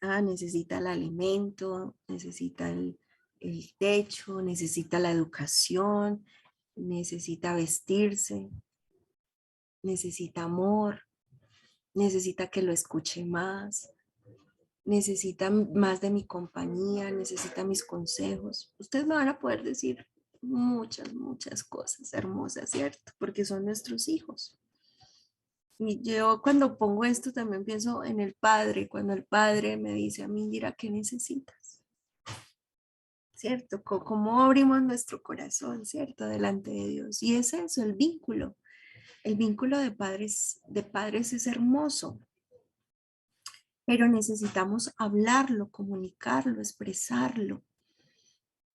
Necesita el alimento, necesita el techo, necesita la educación, necesita vestirse, necesita amor, necesita que lo escuche más, necesita más de mi compañía, necesita mis consejos. Ustedes me van a poder decir muchas cosas hermosas, ¿cierto? Porque son nuestros hijos. Y yo cuando pongo esto también pienso en el padre, cuando el padre me dice a mí, dirá, ¿qué necesitas? ¿Cierto? ¿Cómo abrimos nuestro corazón, ¿cierto? Delante de Dios. Y es eso, el vínculo. El vínculo de padres es hermoso, pero necesitamos hablarlo, comunicarlo, expresarlo.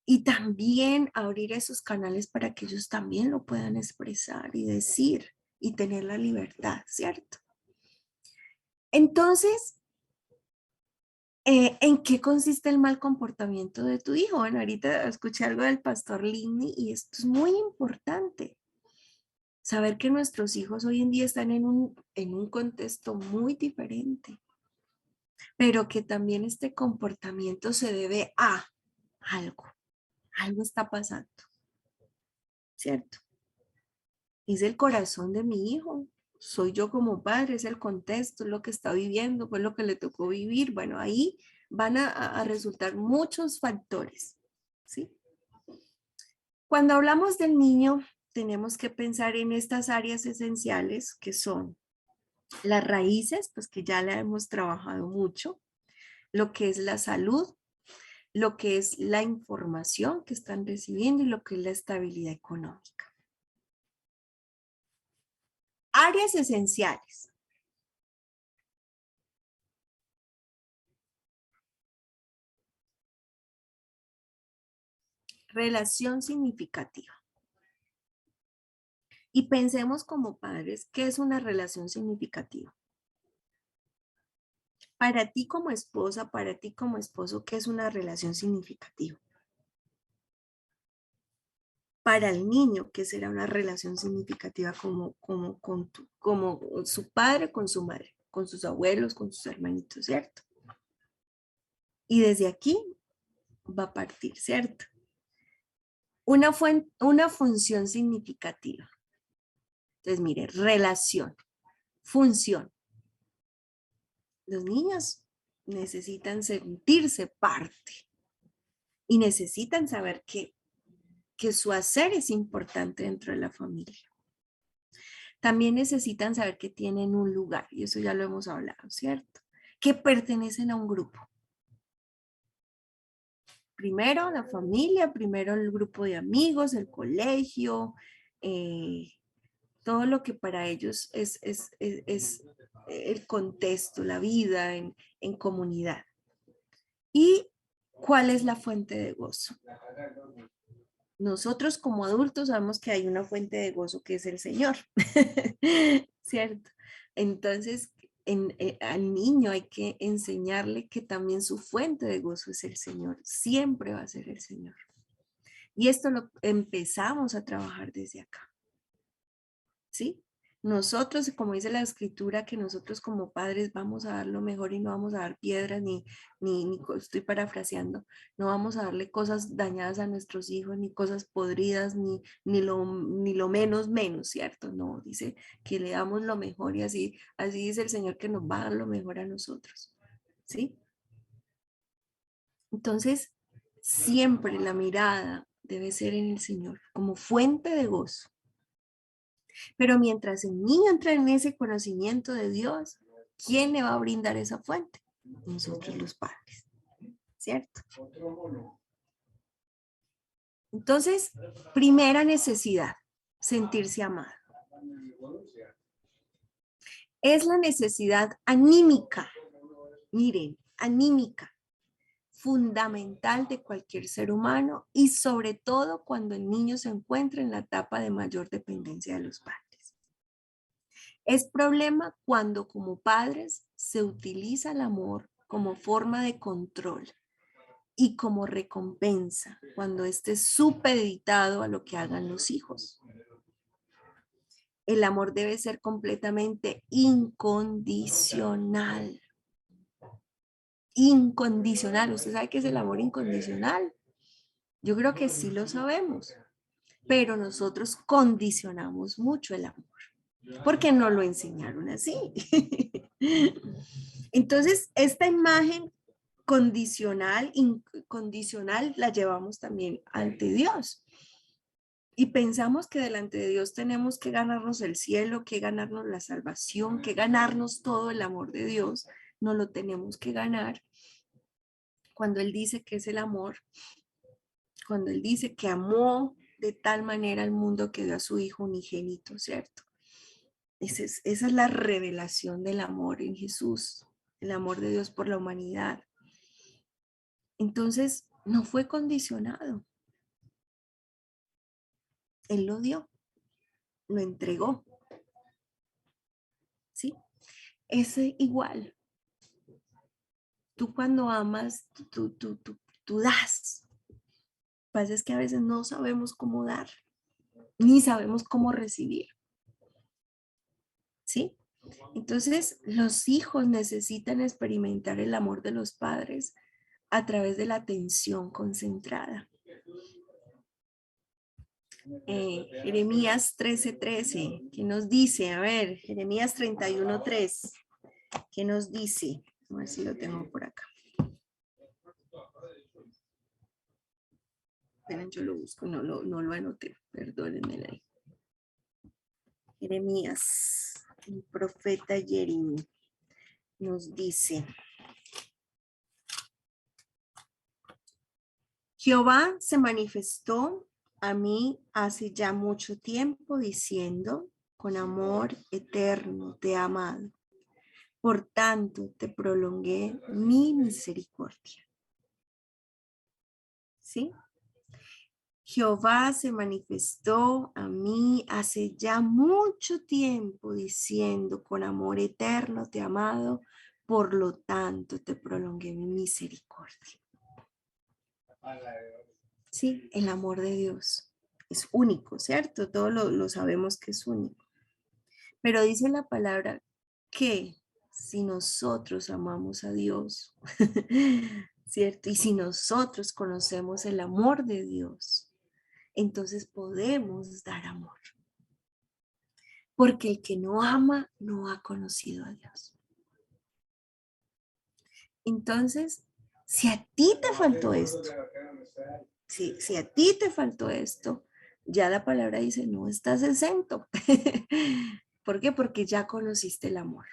Y también abrir esos canales para que ellos también lo puedan expresar y decir y tener la libertad, ¿cierto? Entonces, ¿en qué consiste el mal comportamiento de tu hijo? Bueno, ahorita escuché algo del pastor Lindy y esto es muy importante. Saber que nuestros hijos hoy en día están en un contexto muy diferente, pero que también este comportamiento se debe a algo está pasando, ¿cierto? Es el corazón de mi hijo, soy yo como padre, es el contexto, es lo que está viviendo, fue lo que le tocó vivir. Bueno, ahí van a resultar muchos factores, ¿sí? Cuando hablamos del niño, tenemos que pensar en estas áreas esenciales que son las raíces, pues que ya la hemos trabajado mucho, lo que es la salud, lo que es la información que están recibiendo y lo que es la estabilidad económica. Áreas esenciales. Relación significativa. Y pensemos como padres, ¿qué es una relación significativa? Para ti como esposa, para ti como esposo, ¿qué es una relación significativa? Para el niño, ¿qué será una relación significativa como su padre con su madre, con sus abuelos, con sus hermanitos, ¿cierto? Y desde aquí va a partir, ¿cierto? Una función significativa. Entonces, mire, relación, función. Los niños necesitan sentirse parte y necesitan saber que su hacer es importante dentro de la familia. también necesitan saber que tienen un lugar, y eso ya lo hemos hablado, ¿cierto? Que pertenecen a un grupo. Primero la familia, primero el grupo de amigos, el colegio, todo lo que para ellos es el contexto, la vida en comunidad. ¿Y cuál es la fuente de gozo? Nosotros como adultos sabemos que hay una fuente de gozo que es el Señor, ¿cierto? Entonces, al niño hay que enseñarle que también su fuente de gozo es el Señor, siempre va a ser el Señor. Y esto lo empezamos a trabajar desde acá, ¿sí? Nosotros, como dice la escritura, que nosotros como padres vamos a dar lo mejor y no vamos a dar piedras, ni estoy parafraseando, no vamos a darle cosas dañadas a nuestros hijos, ni cosas podridas, ni lo menos, ¿cierto? No, dice que le damos lo mejor y así dice el Señor que nos va a dar lo mejor a nosotros, ¿sí? Entonces, siempre la mirada debe ser en el Señor como fuente de gozo. Pero mientras el niño entra en ese conocimiento de Dios, ¿quién le va a brindar esa fuente? Nosotros los padres, ¿cierto? Entonces, primera necesidad, sentirse amado. Es la necesidad anímica, miren, anímica, fundamental de cualquier ser humano y sobre todo cuando el niño se encuentra en la etapa de mayor dependencia de los padres. Es problema cuando como padres se utiliza el amor como forma de control y como recompensa cuando esté supeditado a lo que hagan los hijos. El amor debe ser completamente incondicional. Incondicional. ¿Usted sabe qué es el amor incondicional? Yo creo que sí lo sabemos, pero nosotros condicionamos mucho el amor porque no lo enseñaron así. Entonces, esta imagen condicional, incondicional, la llevamos también ante Dios. Y pensamos que delante de Dios tenemos que ganarnos el cielo, que ganarnos la salvación, que ganarnos todo el amor de Dios. No lo tenemos que ganar. Cuando Él dice que es el amor, cuando Él dice que amó de tal manera al mundo que dio a su Hijo unigénito, ¿cierto? Esa es la revelación del amor en Jesús, el amor de Dios por la humanidad. Entonces, no fue condicionado. Él lo dio, lo entregó. ¿Sí? Es igual. Tú cuando amas, tú das. Lo que pasa es que a veces no sabemos cómo dar, ni sabemos cómo recibir. ¿Sí? Entonces, los hijos necesitan experimentar el amor de los padres a través de la atención concentrada. Jeremías 13:13, ¿qué nos dice? A ver, Jeremías 31:3, ¿qué nos dice? A ver si lo tengo por acá. Esperen, yo lo busco, no lo anoté, perdónenme ahí. Jeremías, el profeta Jeremías, nos dice: Jehová se manifestó a mí hace ya mucho tiempo diciendo, con amor eterno te he amado, por tanto te prolongué mi misericordia. ¿Sí? Jehová se manifestó a mí hace ya mucho tiempo diciendo, con amor eterno te he amado, por lo tanto te prolongué mi misericordia. Sí, el amor de Dios es único, ¿cierto? Todos lo sabemos que es único. Pero dice la palabra que si nosotros amamos a Dios, ¿cierto? Y si nosotros conocemos el amor de Dios, entonces podemos dar amor. Porque el que no ama no ha conocido a Dios. Entonces, si a ti te faltó esto, si a ti te faltó esto, ya la palabra dice, no estás exento. ¿Por qué? Porque ya conociste el amor.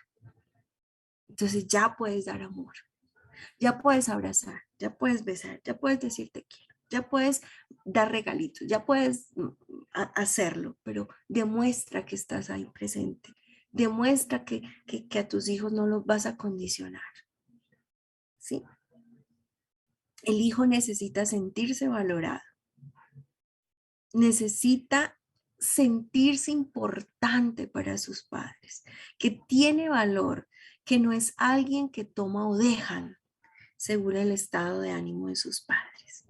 Entonces ya puedes dar amor, ya puedes abrazar, ya puedes besar, ya puedes decir te quiero, ya puedes dar regalitos, ya puedes hacerlo, pero demuestra que estás ahí presente. Demuestra que a tus hijos no los vas a condicionar. ¿Sí? El hijo necesita sentirse valorado. Necesita sentirse importante para sus padres, que tiene valor, que no es alguien que toma o dejan según el estado de ánimo de sus padres.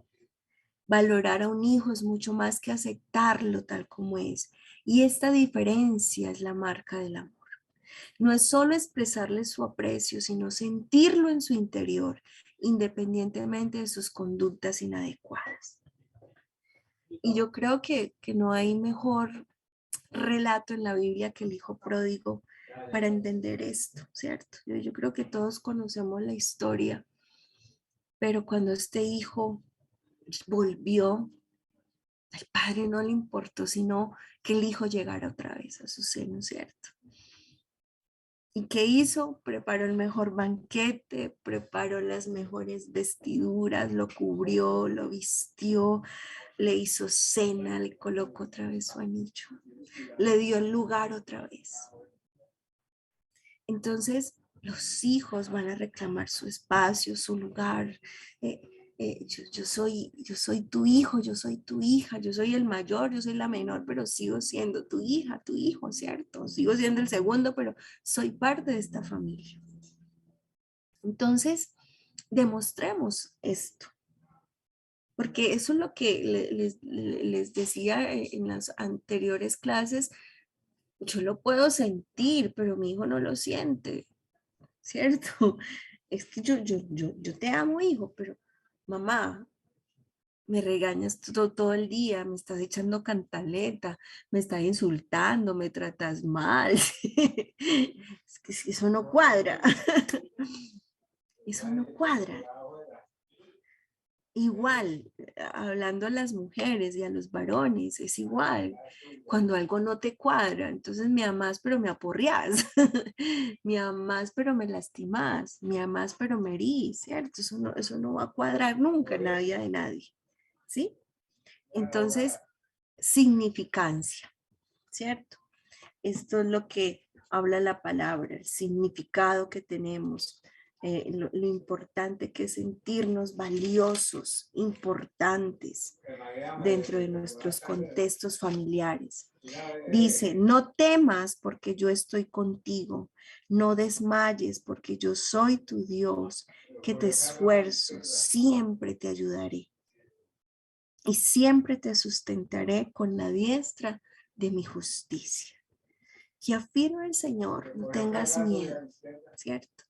Valorar a un hijo es mucho más que aceptarlo tal como es. Y esta diferencia es la marca del amor. No es solo expresarle su aprecio, sino sentirlo en su interior, independientemente de sus conductas inadecuadas. Y yo creo que no hay mejor relato en la Biblia que el hijo pródigo para entender esto, ¿cierto? Yo creo que todos conocemos la historia, pero cuando este hijo volvió, al padre no le importó sino que el hijo llegara otra vez a su seno, ¿cierto? ¿Y qué hizo? Preparó el mejor banquete, preparó las mejores vestiduras, lo cubrió, lo vistió, le hizo cena, le colocó otra vez su anillo, le dio el lugar otra vez. Entonces, los hijos van a reclamar su espacio, su lugar. Yo soy tu hijo, yo soy tu hija, yo soy el mayor, yo soy la menor, pero sigo siendo tu hija, tu hijo, ¿cierto? Sigo siendo el segundo, pero soy parte de esta familia. Entonces, demostremos esto, porque eso es lo que les decía en las anteriores clases. Yo lo puedo sentir, pero mi hijo no lo siente, ¿cierto? Es que yo te amo, hijo, pero mamá, me regañas todo el día, me estás echando cantaleta, me estás insultando, me tratas mal. Es que eso no cuadra. Eso no cuadra. Igual, hablando a las mujeres y a los varones, es igual. Cuando algo no te cuadra, entonces me amás pero me aporreás, me amás pero me lastimás, me amás pero me herís, ¿cierto? Eso no va a cuadrar nunca en la vida de nadie, ¿sí? Entonces, significancia, ¿cierto? Esto es lo que habla la palabra, el significado que tenemos, lo importante que es sentirnos valiosos, importantes dentro de nuestros contextos familiares. Dice, no temas porque yo estoy contigo, no desmayes porque yo soy tu Dios, que te esfuerzo, siempre te ayudaré y siempre te sustentaré con la diestra de mi justicia. Que afirma el Señor, no tengas miedo, ¿cierto?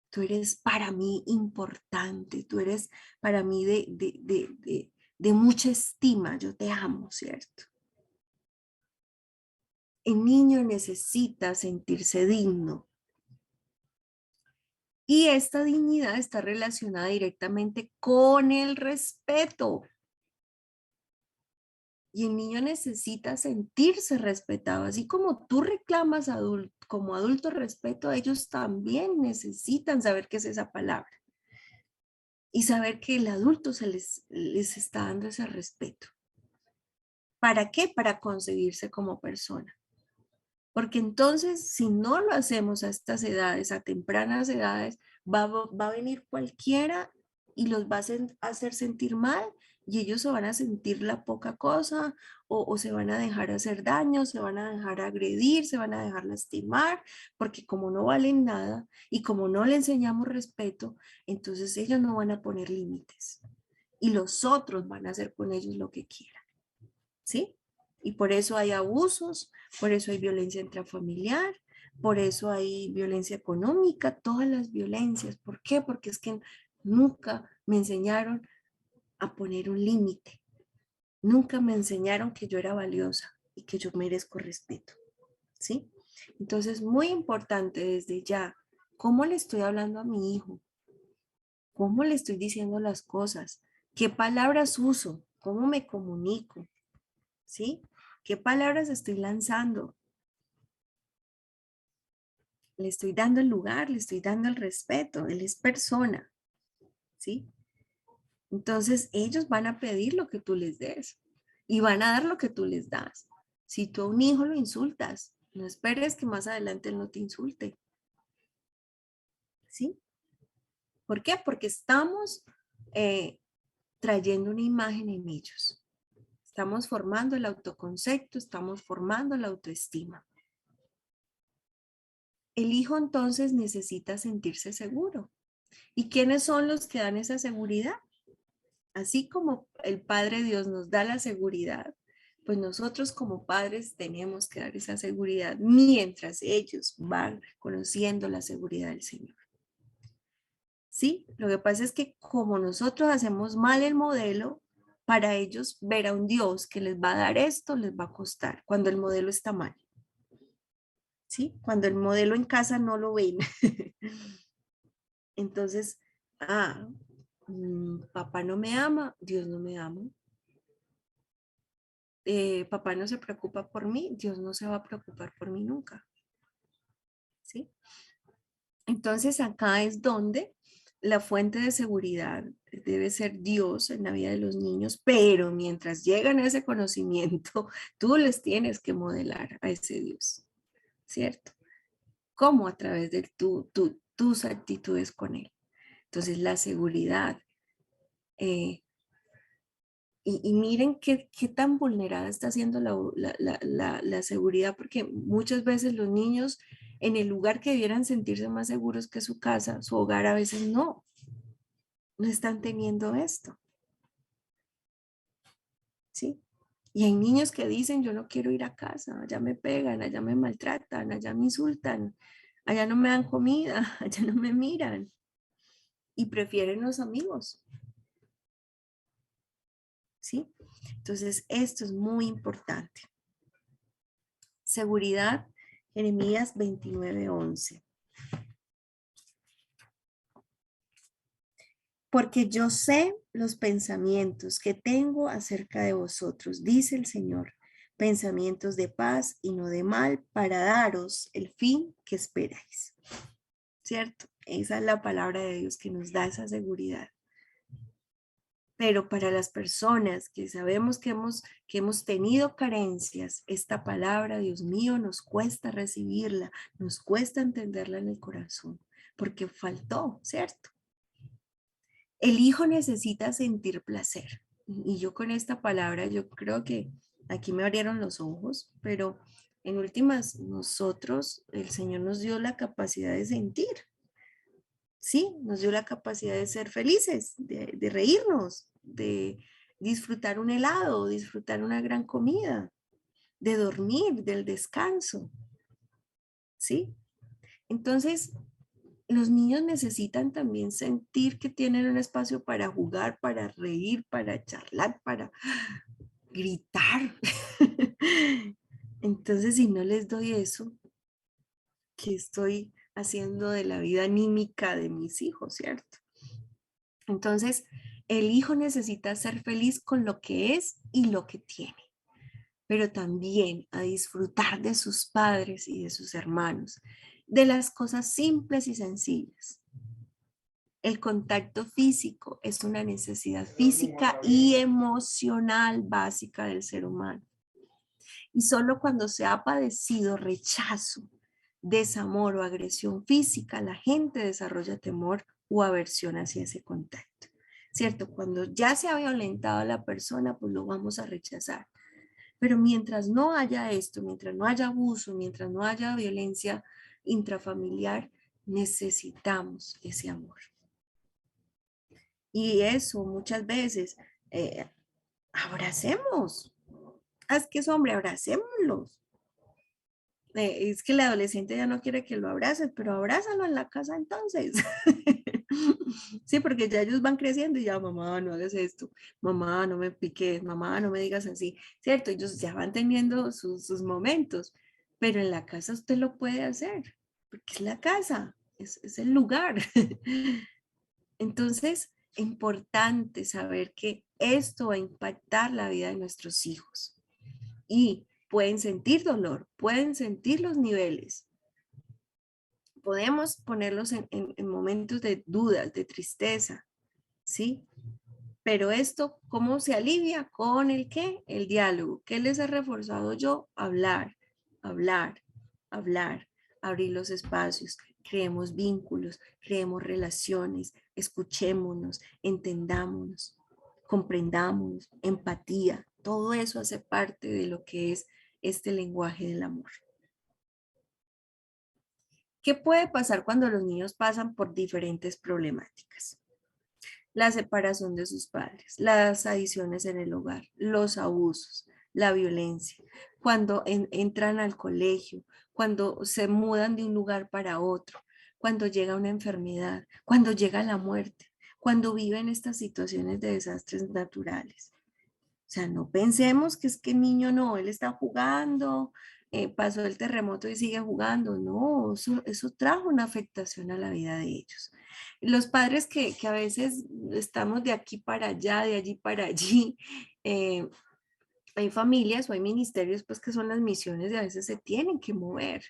Tú eres para mí importante, tú eres para mí de mucha estima, yo te amo, ¿cierto? El niño necesita sentirse digno. Y esta dignidad está relacionada directamente con el respeto. Y el niño necesita sentirse respetado, así como tú reclamas como adulto respeto, ellos también necesitan saber qué es esa palabra y saber que el adulto les está dando ese respeto. ¿Para qué? Para concebirse como persona. Porque entonces, si no lo hacemos a estas edades, a tempranas edades, va a venir cualquiera y los va a hacer sentir mal y ellos se van a sentir la poca cosa o se van a dejar hacer daño, se van a dejar agredir, se van a dejar lastimar, porque como no valen nada y como no le enseñamos respeto, entonces ellos no van a poner límites y los otros van a hacer con ellos lo que quieran, ¿sí? Y por eso hay abusos, por eso hay violencia intrafamiliar, por eso hay violencia económica, todas las violencias. ¿Por qué? Porque es que nunca me enseñaron a poner un límite. Nunca me enseñaron que yo era valiosa y que yo merezco respeto, ¿sí? Entonces, muy importante desde ya, ¿cómo le estoy hablando a mi hijo? ¿Cómo le estoy diciendo las cosas? ¿Qué palabras uso? ¿Cómo me comunico? ¿Sí? ¿Qué palabras estoy lanzando? Le estoy dando el lugar, le estoy dando el respeto, él es persona, ¿sí? Entonces ellos van a pedir lo que tú les des y van a dar lo que tú les das. Si tú a un hijo lo insultas, no esperes que más adelante él no te insulte, ¿sí? ¿Por qué? Porque estamos trayendo una imagen en ellos. Estamos formando el autoconcepto, estamos formando la autoestima. El hijo entonces necesita sentirse seguro. ¿Y quiénes son los que dan esa seguridad? Así como el Padre Dios nos da la seguridad, pues nosotros como padres tenemos que dar esa seguridad mientras ellos van conociendo la seguridad del Señor. Sí, lo que pasa es que como nosotros hacemos mal el modelo, para ellos ver a un Dios que les va a dar esto les va a costar cuando el modelo está mal. ¿Sí? Cuando el modelo en casa no lo ven. Entonces, papá no me ama, Dios no me ama. Papá no se preocupa por mí, Dios no se va a preocupar por mí nunca. ¿Sí? Entonces acá es donde la fuente de seguridad debe ser Dios en la vida de los niños, pero mientras llegan a ese conocimiento, tú les tienes que modelar a ese Dios, ¿cierto? ¿Cómo? A través de tus actitudes con Él. Entonces la seguridad, y miren qué tan vulnerada está siendo la seguridad, porque muchas veces los niños en el lugar que debieran sentirse más seguros que su casa, su hogar, a veces no están teniendo esto, ¿sí? Y hay niños que dicen, yo no quiero ir a casa, allá me pegan, allá me maltratan, allá me insultan, allá no me dan comida, allá no me miran, y prefieren los amigos, ¿sí? Entonces, esto es muy importante. Seguridad, Jeremías 29:11. Porque yo sé los pensamientos que tengo acerca de vosotros, dice el Señor, pensamientos de paz y no de mal, para daros el fin que esperáis. ¿Cierto? Esa es la palabra de Dios que nos da esa seguridad. Pero para las personas que sabemos que hemos tenido carencias, esta palabra, Dios mío, nos cuesta recibirla, nos cuesta entenderla en el corazón, porque faltó, ¿cierto? El hijo necesita sentir placer. Y yo con esta palabra, yo creo que aquí me abrieron los ojos, pero en últimas, nosotros, el Señor nos dio la capacidad de sentir. Sí, nos dio la capacidad de ser felices, de reírnos, de disfrutar un helado, disfrutar una gran comida, de dormir, del descanso. ¿Sí? Entonces, los niños necesitan también sentir que tienen un espacio para jugar, para reír, para charlar, para gritar. Entonces, si no les doy eso, ¿qué estoy haciendo de la vida anímica de mis hijos, cierto? Entonces, el hijo necesita ser feliz con lo que es y lo que tiene, pero también a disfrutar de sus padres y de sus hermanos, de las cosas simples y sencillas. El contacto físico es una necesidad física y emocional básica del ser humano. Y solo cuando se ha padecido rechazo, desamor o agresión física, la gente desarrolla temor o aversión hacia ese contacto. ¿Cierto? Cuando ya se ha violentado a la persona, pues lo vamos a rechazar. Pero mientras no haya esto, mientras no haya abuso, mientras no haya violencia intrafamiliar, necesitamos ese amor. Y eso muchas veces, abracemos. Es que es hombre, abracémoslos. Es que el adolescente ya no quiere que lo abraces, pero abrázalo en la casa entonces. Sí, porque ya ellos van creciendo y ya, mamá, no hagas esto, mamá, no me piques, mamá, no me digas así, ¿cierto? Ellos ya van teniendo sus momentos, pero en la casa usted lo puede hacer, porque es la casa, es el lugar. Entonces, importante saber que esto va a impactar la vida de nuestros hijos y pueden sentir dolor, pueden sentir los niveles, podemos ponerlos en momentos de dudas, de tristeza, ¿sí? Pero esto, ¿cómo se alivia? ¿Con el qué? El diálogo. ¿Qué les he reforzado yo? Hablar, hablar, hablar, abrir los espacios, creemos vínculos, creemos relaciones, escuchémonos, entendámonos, comprendámonos, empatía. Todo eso hace parte de lo que es este lenguaje del amor. ¿Qué puede pasar cuando los niños pasan por diferentes problemáticas? La separación de sus padres, las adicciones en el hogar, los abusos, la violencia, cuando entran al colegio, cuando se mudan de un lugar para otro, cuando llega una enfermedad, cuando llega la muerte, cuando viven estas situaciones de desastres naturales. O sea, no pensemos que es que el niño no, él está jugando, pasó el terremoto y sigue jugando. No, eso trajo una afectación a la vida de ellos. Los padres que a veces estamos de aquí para allá, de allí para allí, eh, hay familias o hay ministerios pues que son las misiones y a veces se tienen que mover.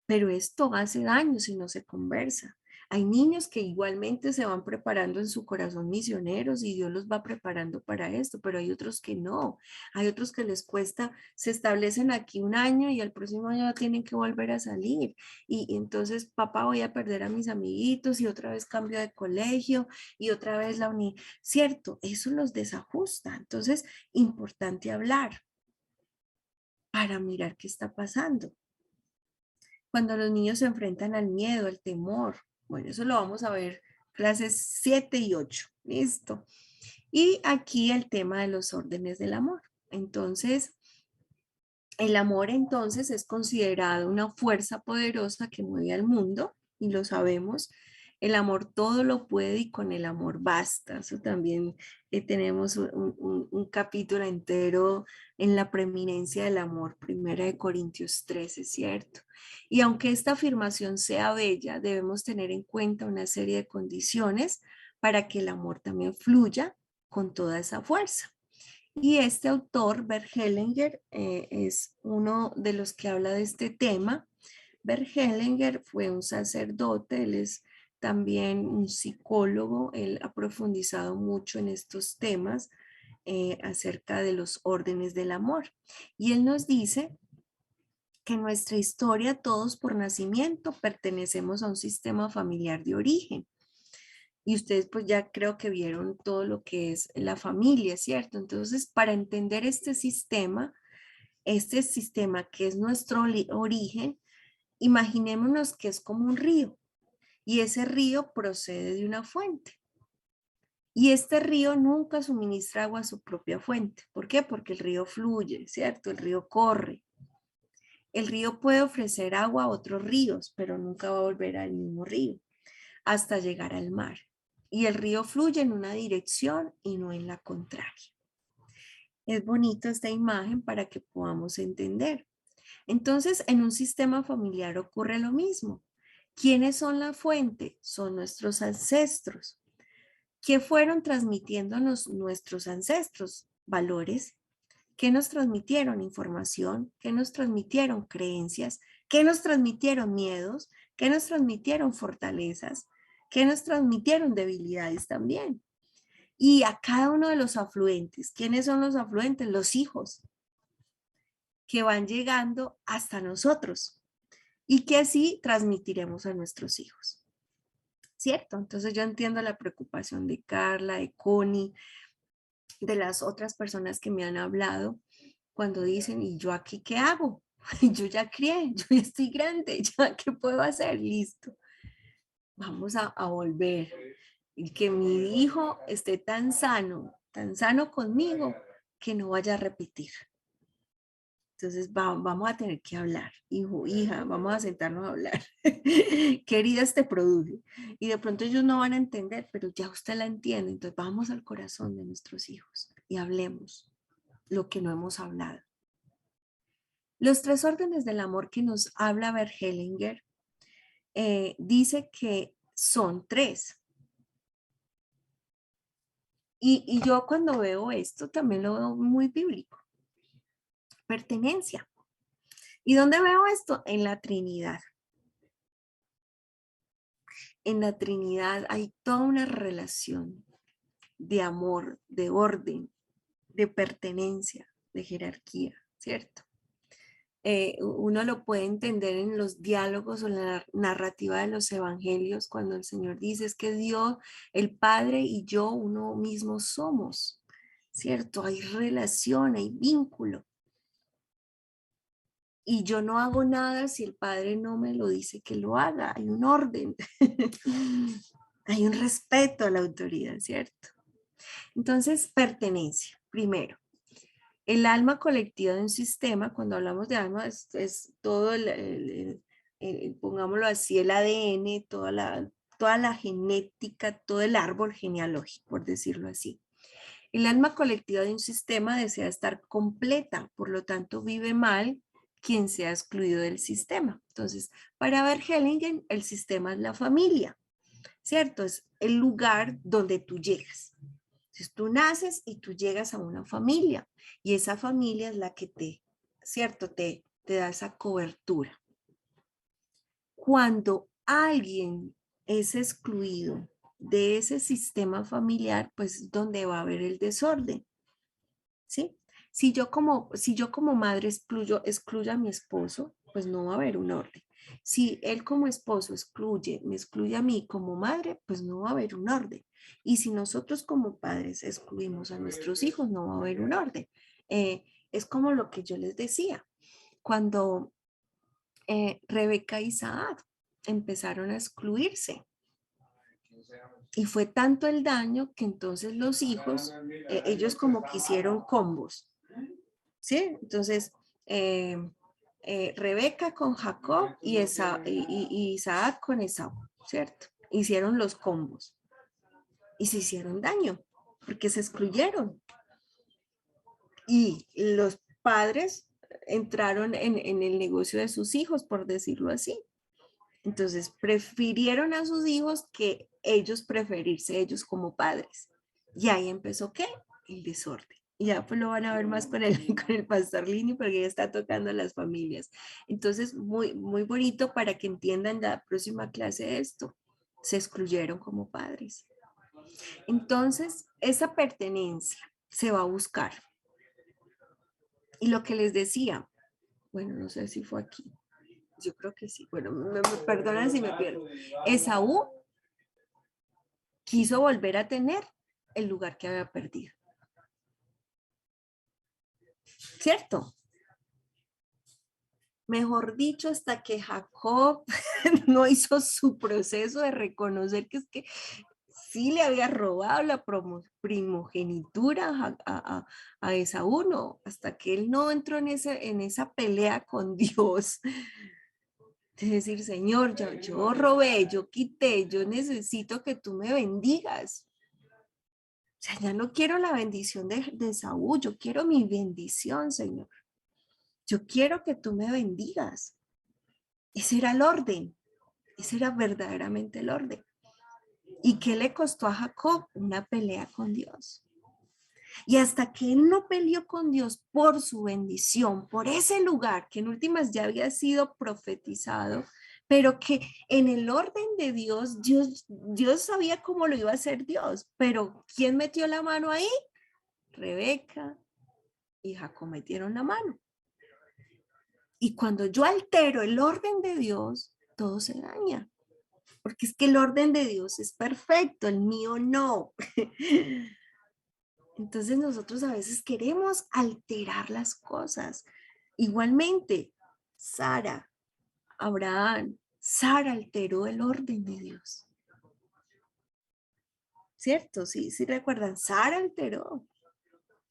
Pero esto hace daño si no se conversa. Hay niños que igualmente se van preparando en su corazón misioneros y Dios los va preparando para esto, pero hay otros que no. Hay otros que les cuesta, se establecen aquí un año y al próximo año ya tienen que volver a salir. Y entonces, papá, voy a perder a mis amiguitos y otra vez cambio de colegio y otra vez la uni. Cierto, eso los desajusta. Entonces, importante hablar para mirar qué está pasando. Cuando los niños se enfrentan al miedo, al temor. Bueno, eso lo vamos a ver clases 7 y 8. Listo. Y aquí el tema de los órdenes del amor. Entonces, el amor entonces es considerado una fuerza poderosa que mueve al mundo y lo sabemos. El amor todo lo puede y con el amor basta. Eso también tenemos un capítulo entero en la preeminencia del amor, 1 Corintios 13, ¿cierto? Y aunque esta afirmación sea bella, debemos tener en cuenta una serie de condiciones para que el amor también fluya con toda esa fuerza. Y este autor, Bert Hellinger, es uno de los que habla de este tema. Bert Hellinger fue un sacerdote, él es también un psicólogo, él ha profundizado mucho en estos temas acerca de los órdenes del amor. Y él nos dice que en nuestra historia todos por nacimiento pertenecemos a un sistema familiar de origen. Y ustedes pues ya creo que vieron todo lo que es la familia, ¿cierto? Entonces, para entender este sistema que es nuestro origen, imaginémonos que es como un río y ese río procede de una fuente. Y este río nunca suministra agua a su propia fuente. ¿Por qué? Porque el río fluye, ¿cierto? El río corre. El río puede ofrecer agua a otros ríos, pero nunca va a volver al mismo río hasta llegar al mar. Y el río fluye en una dirección y no en la contraria. Es bonito esta imagen para que podamos entender. Entonces, en un sistema familiar ocurre lo mismo. ¿Quiénes son la fuente? Son nuestros ancestros. ¿Qué fueron transmitiéndonos nuestros ancestros? Valores. ¿Qué nos transmitieron? Información. ¿Qué nos transmitieron? Creencias. ¿Qué nos transmitieron? Miedos. ¿Qué nos transmitieron? Fortalezas. ¿Qué nos transmitieron? Debilidades también. Y a cada uno de los afluentes, ¿quiénes son los afluentes? Los hijos que van llegando hasta nosotros y que así transmitiremos a nuestros hijos. ¿Cierto? Entonces yo entiendo la preocupación de Carla, de Connie, de las otras personas que me han hablado cuando dicen, ¿y yo aquí qué hago? Yo ya crié, yo ya estoy grande, ¿ya qué puedo hacer? Listo. Vamos a volver. Y que mi hijo esté tan sano conmigo, que no vaya a repetir. Entonces vamos a tener que hablar, hijo, hija, vamos a sentarnos a hablar. ¿Qué heridas te produce? Y de pronto ellos no van a entender, pero ya usted la entiende. Entonces vamos al corazón de nuestros hijos y hablemos lo que no hemos hablado. Los 3 órdenes del amor que nos habla Bert Hellinger dice que son 3. Y yo cuando veo esto también lo veo muy bíblico. Pertenencia. ¿Y dónde veo esto? En la Trinidad. en la Trinidad hay toda una relación de amor, de orden, de pertenencia, de jerarquía, ¿cierto? Uno lo puede entender en los diálogos o la narrativa de los evangelios cuando el Señor dice es que Dios, el Padre y yo uno mismo somos, ¿cierto? Hay relación, hay vínculo. Y yo no hago nada si el Padre no me lo dice que lo haga. Hay un orden, hay un respeto a la autoridad, ¿cierto? Entonces, pertenencia, primero. El alma colectiva de un sistema, cuando hablamos de alma, es todo pongámoslo así, el ADN, toda la genética, todo el árbol genealógico, por decirlo así. El alma colectiva de un sistema desea estar completa, por lo tanto vive mal quien sea excluido del sistema. Entonces, para Verhelingen, el sistema es la familia, ¿cierto? Es el lugar donde tú llegas. Entonces tú naces y tú llegas a una familia y esa familia es la que ¿cierto? Te da esa cobertura. Cuando alguien es excluido de ese sistema familiar, pues donde va a haber el desorden, ¿sí? Si yo como madre excluyo a mi esposo, pues no va a haber un orden. Si él como esposo me excluye a mí como madre, pues no va a haber un orden. Y si nosotros como padres excluimos a nuestros hijos, no va a haber un orden. Es como lo que yo les decía, cuando Rebeca y Isaac empezaron a excluirse. Y fue tanto el daño que entonces los hijos, ellos como que hicieron combos, ¿sí? Entonces, Rebeca con Jacob y Isaac con Esaú, ¿cierto? Hicieron los combos y se hicieron daño porque se excluyeron. Y los padres entraron en el negocio de sus hijos, por decirlo así. Entonces, prefirieron a sus hijos que ellos preferirse ellos como padres. Y ahí empezó, ¿qué? El desorden. Y ya pues lo van a ver más con el, con el pastor Lini porque ya está tocando a las familias. Entonces, muy, muy bonito para que entiendan la próxima clase esto. Se excluyeron como padres. Entonces, esa pertenencia se va a buscar. Y lo que les decía, bueno, no sé si fue aquí. Yo creo que sí. Bueno, me perdonan si me pierdo. Esaú quiso volver a tener el lugar que había perdido. ¿Cierto? Mejor dicho, hasta que Jacob no hizo su proceso de reconocer que es que sí le había robado la primogenitura a Esaú, no, hasta que él no entró en esa pelea con Dios. Es decir, Señor, yo robé, yo quité, yo necesito que tú me bendigas. O sea, ya no quiero la bendición de Saúl, yo quiero mi bendición, Señor. Yo quiero que tú me bendigas. Ese era el orden, ese era verdaderamente el orden. ¿Y qué le costó a Jacob? Una pelea con Dios. Y hasta que él no peleó con Dios por su bendición, por ese lugar que en últimas ya había sido profetizado, pero que en el orden de Dios sabía cómo lo iba a hacer Dios. Pero ¿quién metió la mano ahí? Rebeca y Jacob metieron la mano. Y cuando yo altero el orden de Dios, todo se daña. Porque es que el orden de Dios es perfecto, el mío no. Entonces nosotros a veces queremos alterar las cosas. Igualmente, Abraham, Sara alteró el orden de Dios. ¿Cierto? Sí, sí recuerdan, Sara alteró.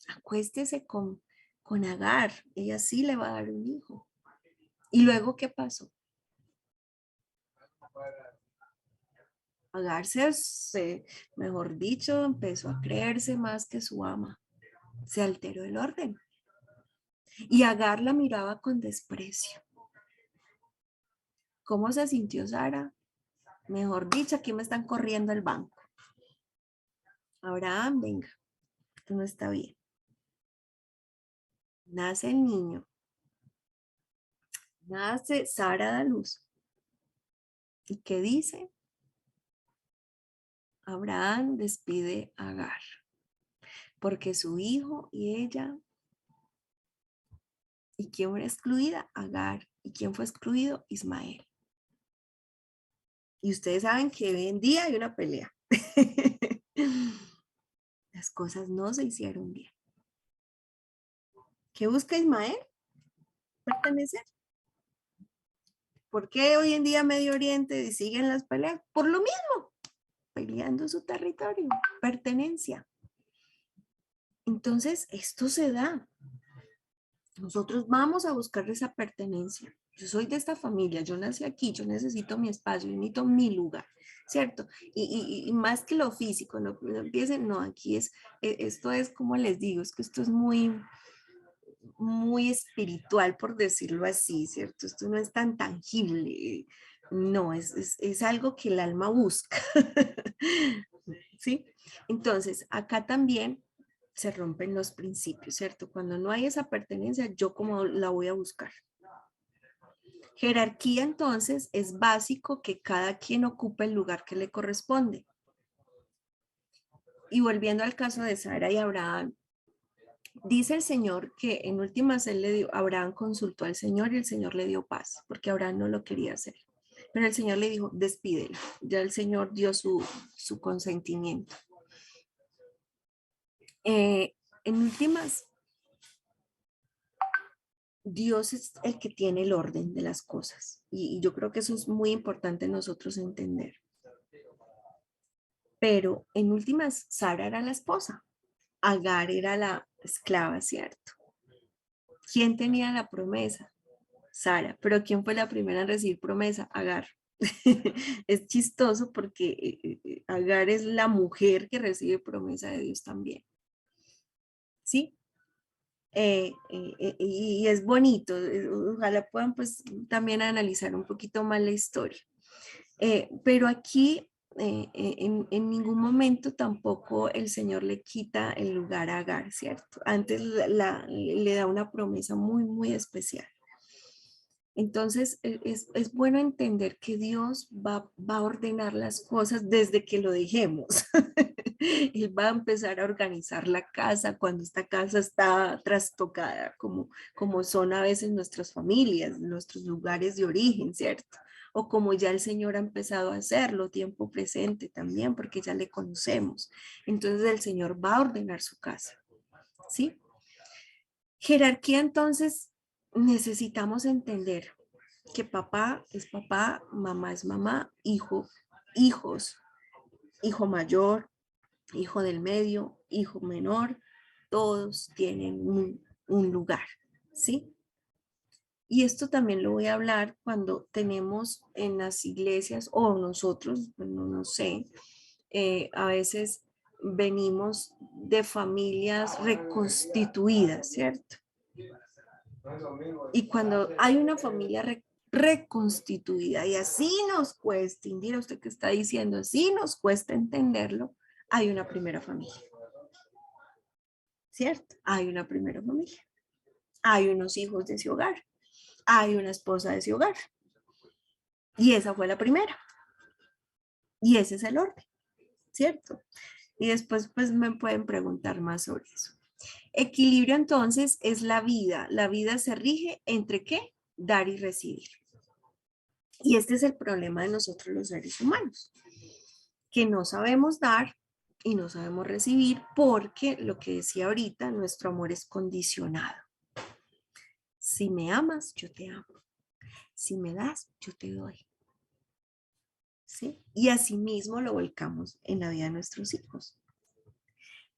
Acuéstese con Agar, ella sí le va a dar un hijo. ¿Y luego qué pasó? Agar mejor dicho, empezó a creerse más que su ama. Se alteró el orden. Y Agar la miraba con desprecio. ¿Cómo se sintió Sara? Mejor dicho, aquí me están corriendo el banco. Abraham, venga, esto no está bien. Nace el niño. Nace, Sara da luz. ¿Y qué dice? Abraham despide a Agar, porque su hijo y ella, ¿y quién fue excluida? Agar. ¿Y quién fue excluido? Ismael. Y ustedes saben que hoy en día hay una pelea. Las cosas no se hicieron bien. ¿Qué busca Ismael? Pertenecer. ¿Por qué hoy en día Medio Oriente siguen las peleas? Por lo mismo, peleando su territorio, pertenencia. Entonces, esto se da. Nosotros vamos a buscar esa pertenencia. Yo soy de esta familia, yo nací aquí, yo necesito mi espacio, yo necesito mi lugar, ¿cierto? Y más que lo físico, no empiecen, no, aquí esto es como les digo, es que esto es muy espiritual, por decirlo así, ¿cierto? Esto no es tan tangible, no, es algo que el alma busca, ¿sí? Entonces, acá también se rompen los principios, ¿cierto? Cuando no hay esa pertenencia, ¿yo cómo la voy a buscar? Jerarquía, entonces, es básico que cada quien ocupe el lugar que le corresponde. Y volviendo al caso de Sara y Abraham, dice el Señor que en últimas Abraham consultó al Señor y el Señor le dio paz, porque Abraham no lo quería hacer. Pero el Señor le dijo, despídelo. Ya el Señor dio su consentimiento. En últimas, Dios es el que tiene el orden de las cosas. Y yo creo que eso es muy importante nosotros entender. Pero en últimas, Sara era la esposa. Agar era la esclava, ¿cierto? ¿Quién tenía la promesa? Sara. ¿Pero quién fue la primera en recibir promesa? Agar. Es chistoso porque Agar es la mujer que recibe promesa de Dios también. ¿Sí? Y es bonito. Ojalá puedan pues también analizar un poquito más la historia. Pero aquí en ningún momento tampoco el Señor le quita el lugar a Agar, ¿cierto? Antes le da una promesa muy, muy especial. Entonces es bueno entender que Dios va a ordenar las cosas desde que lo dejemos. Él va a empezar a organizar la casa cuando esta casa está trastocada, como son a veces nuestras familias, nuestros lugares de origen, ¿cierto? O como ya el Señor ha empezado a hacerlo, tiempo presente también, porque ya le conocemos. Entonces el Señor va a ordenar su casa, ¿sí? Jerarquía, entonces, necesitamos entender que papá es papá, mamá es mamá, hijos, hijo mayor, hijo del medio, hijo menor, todos tienen un lugar, ¿sí? Y esto también lo voy a hablar cuando tenemos en las iglesias o nosotros, bueno, no sé, a veces venimos de familias reconstituidas, ¿cierto? Y cuando hay una familia reconstituida y así nos cuesta, Indira, usted que está diciendo, así nos cuesta entenderlo, hay una primera familia. ¿Cierto? Hay una primera familia. Hay unos hijos de ese hogar. Hay una esposa de ese hogar. Y esa fue la primera. Y ese es el orden, ¿cierto? Y después pues me pueden preguntar más sobre eso. Equilibrio entonces es la vida. La vida se rige entre ¿qué? Dar y recibir. Y este es el problema de nosotros los seres humanos, que no sabemos dar y no sabemos recibir porque lo que decía ahorita, nuestro amor es condicionado. Si me amas, yo te amo. Si me das, yo te doy. ¿Sí? Y asimismo lo volcamos en la vida de nuestros hijos.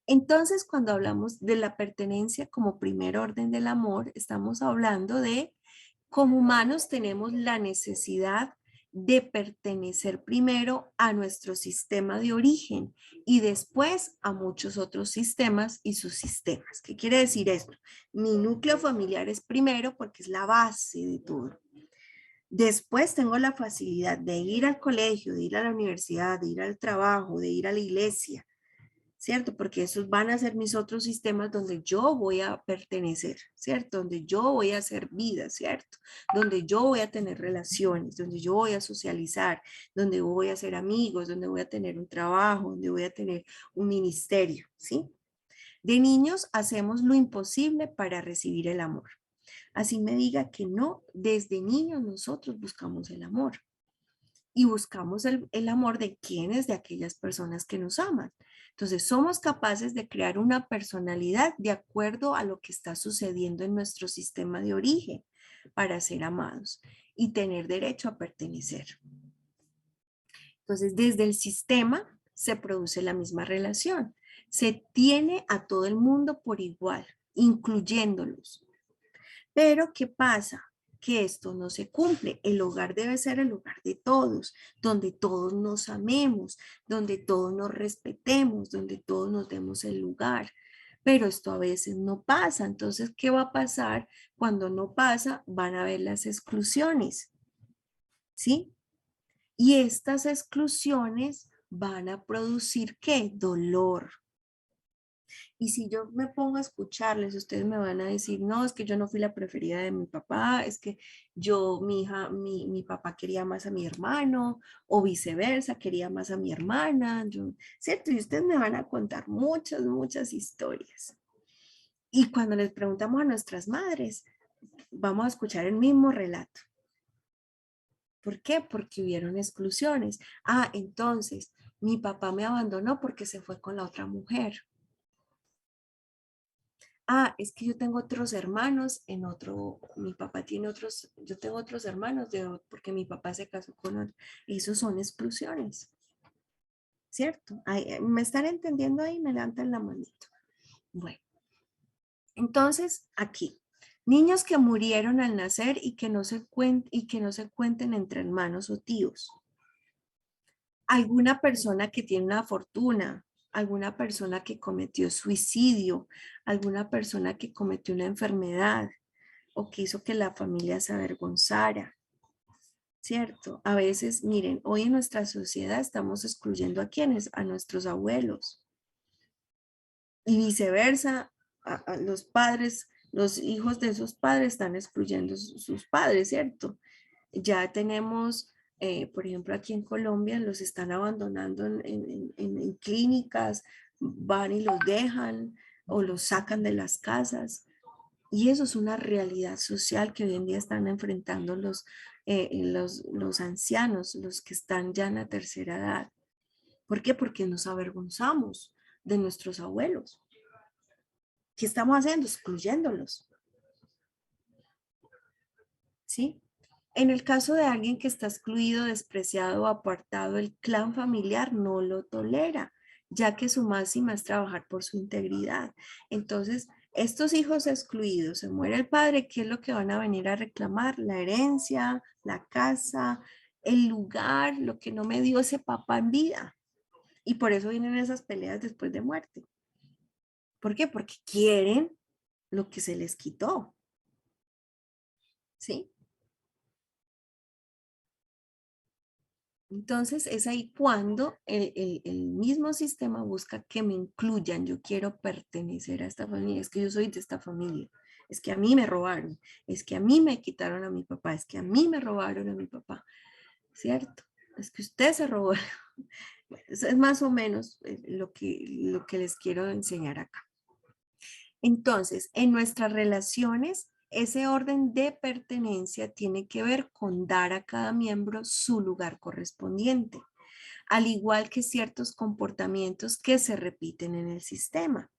Entonces, cuando hablamos de la pertenencia como primer orden del amor, estamos hablando de como humanos tenemos la necesidad de pertenecer primero a nuestro sistema de origen y después a muchos otros sistemas y subsistemas. ¿Qué quiere decir esto? Mi núcleo familiar es primero porque es la base de todo. Después tengo la facilidad de ir al colegio, de ir a la universidad, de ir al trabajo, de ir a la iglesia, ¿cierto? Porque esos van a ser mis otros sistemas donde yo voy a pertenecer, ¿cierto? Donde yo voy a hacer vida, ¿cierto? Donde yo voy a tener relaciones, donde yo voy a socializar, donde voy a hacer amigos, donde voy a tener un trabajo, donde voy a tener un ministerio, ¿sí? De niños hacemos lo imposible para recibir el amor. Así me diga que no, desde niños nosotros buscamos el amor. Y buscamos el amor de quienes, de aquellas personas que nos aman. Entonces, somos capaces de crear una personalidad de acuerdo a lo que está sucediendo en nuestro sistema de origen para ser amados y tener derecho a pertenecer. Entonces, desde el sistema se produce la misma relación. Se tiene a todo el mundo por igual, incluyéndolos. Pero, ¿qué pasa? Que esto no se cumple. El hogar debe ser el hogar de todos, donde todos nos amemos, donde todos nos respetemos, donde todos nos demos el lugar. Pero esto a veces no pasa. Entonces, ¿qué va a pasar? Cuando no pasa, van a haber las exclusiones. ¿Sí? Y estas exclusiones van a producir, ¿qué? Dolor. Y si yo me pongo a escucharles, ustedes me van a decir, no, es que yo no fui la preferida de mi papá, es que yo, mi papá quería más a mi hermano, o viceversa, quería más a mi hermana, ¿cierto? Y ustedes me van a contar muchas historias. Y cuando les preguntamos a nuestras madres, vamos a escuchar el mismo relato. ¿Por qué? Porque hubieron exclusiones. Ah, entonces, mi papá me abandonó porque se fue con la otra mujer. Ah, es que yo tengo otros hermanos en otro, mi papá tiene otros, yo tengo otros hermanos porque mi papá se casó con otro. Esos son exclusiones, ¿cierto? ¿Me están entendiendo ahí? Me levantan la manito. Bueno, entonces aquí, niños que murieron al nacer y que no se cuenten entre hermanos o tíos. Alguna persona que tiene una fortuna, alguna persona que cometió suicidio, alguna persona que cometió una enfermedad o que hizo que la familia se avergonzara, ¿cierto? A veces, miren, hoy en nuestra sociedad estamos excluyendo a quienes, a nuestros abuelos y viceversa, a los padres, los hijos de esos padres están excluyendo sus padres, ¿cierto? Ya tenemos, por ejemplo, aquí en Colombia los están abandonando en clínicas, van y los dejan o los sacan de las casas. Y eso es una realidad social que hoy en día están enfrentando los ancianos, los que están ya en la tercera edad. ¿Por qué? Porque nos avergonzamos de nuestros abuelos. ¿Qué estamos haciendo? Excluyéndolos. ¿Sí? En el caso de alguien que está excluido, despreciado o apartado, el clan familiar no lo tolera, ya que su máxima es trabajar por su integridad. Entonces, estos hijos excluidos, se muere el padre, ¿qué es lo que van a venir a reclamar? La herencia, la casa, el lugar, lo que no me dio ese papá en vida. Y por eso vienen esas peleas después de muerte. ¿Por qué? Porque quieren lo que se les quitó. ¿Sí? Entonces es ahí cuando el mismo sistema busca que me incluyan. Yo quiero pertenecer a esta familia, es que yo soy de esta familia, es que a mí me robaron, es que a mí me quitaron a mi papá, es que a mí me robaron a mi papá, ¿cierto? Es que usted se robó. Bueno, eso es más o menos lo que les quiero enseñar acá. Entonces, en nuestras relaciones, ese orden de pertenencia tiene que ver con dar a cada miembro su lugar correspondiente, al igual que ciertos comportamientos que se repiten en el sistema.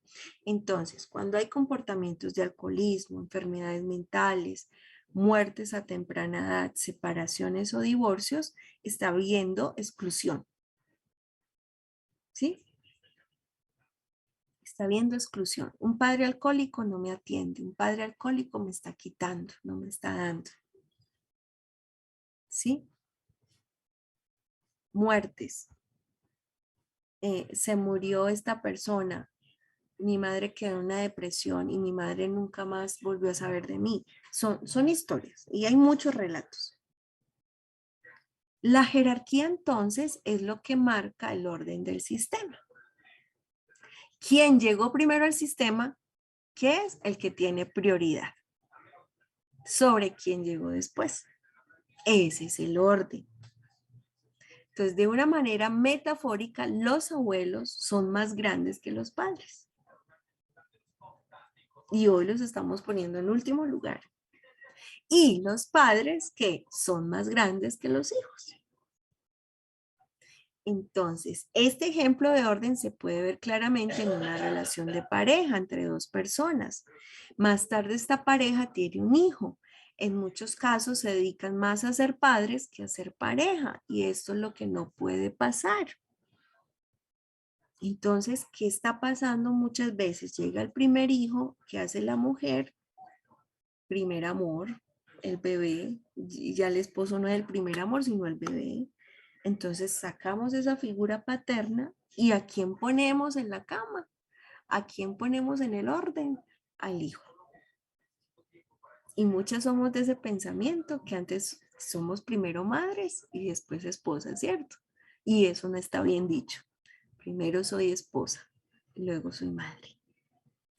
Entonces, cuando hay comportamientos de alcoholismo, enfermedades mentales, muertes a temprana edad, separaciones o divorcios, está habiendo exclusión. ¿Sí? Está habiendo exclusión. Un padre alcohólico no me atiende, un padre alcohólico me está quitando, no me está dando. ¿Sí? Muertes. Se murió esta persona, mi madre quedó en una depresión y mi madre nunca más volvió a saber de mí. Son historias y hay muchos relatos. La jerarquía entonces es lo que marca el orden del sistema. ¿Quién llegó primero al sistema? ¿Qué es? El que tiene prioridad sobre quién llegó después. Ese es el orden. Entonces, de una manera metafórica, los abuelos son más grandes que los padres. Y hoy los estamos poniendo en último lugar. Y los padres, que son más grandes que los hijos. Entonces, este ejemplo de orden se puede ver claramente en una relación de pareja entre dos personas. Más tarde esta pareja tiene un hijo. En muchos casos se dedican más a ser padres que a ser pareja y esto es lo que no puede pasar. Entonces, ¿qué está pasando muchas veces? Llega el primer hijo, ¿qué hace la mujer? Primer amor, el bebé, y ya el esposo no es el primer amor, sino el bebé. Entonces sacamos esa figura paterna y ¿a quién ponemos en la cama? ¿A quién ponemos en el orden? Al hijo. Y muchas somos de ese pensamiento que antes somos primero madres y después esposas, ¿cierto? Y eso no está bien dicho. Primero soy esposa, luego soy madre.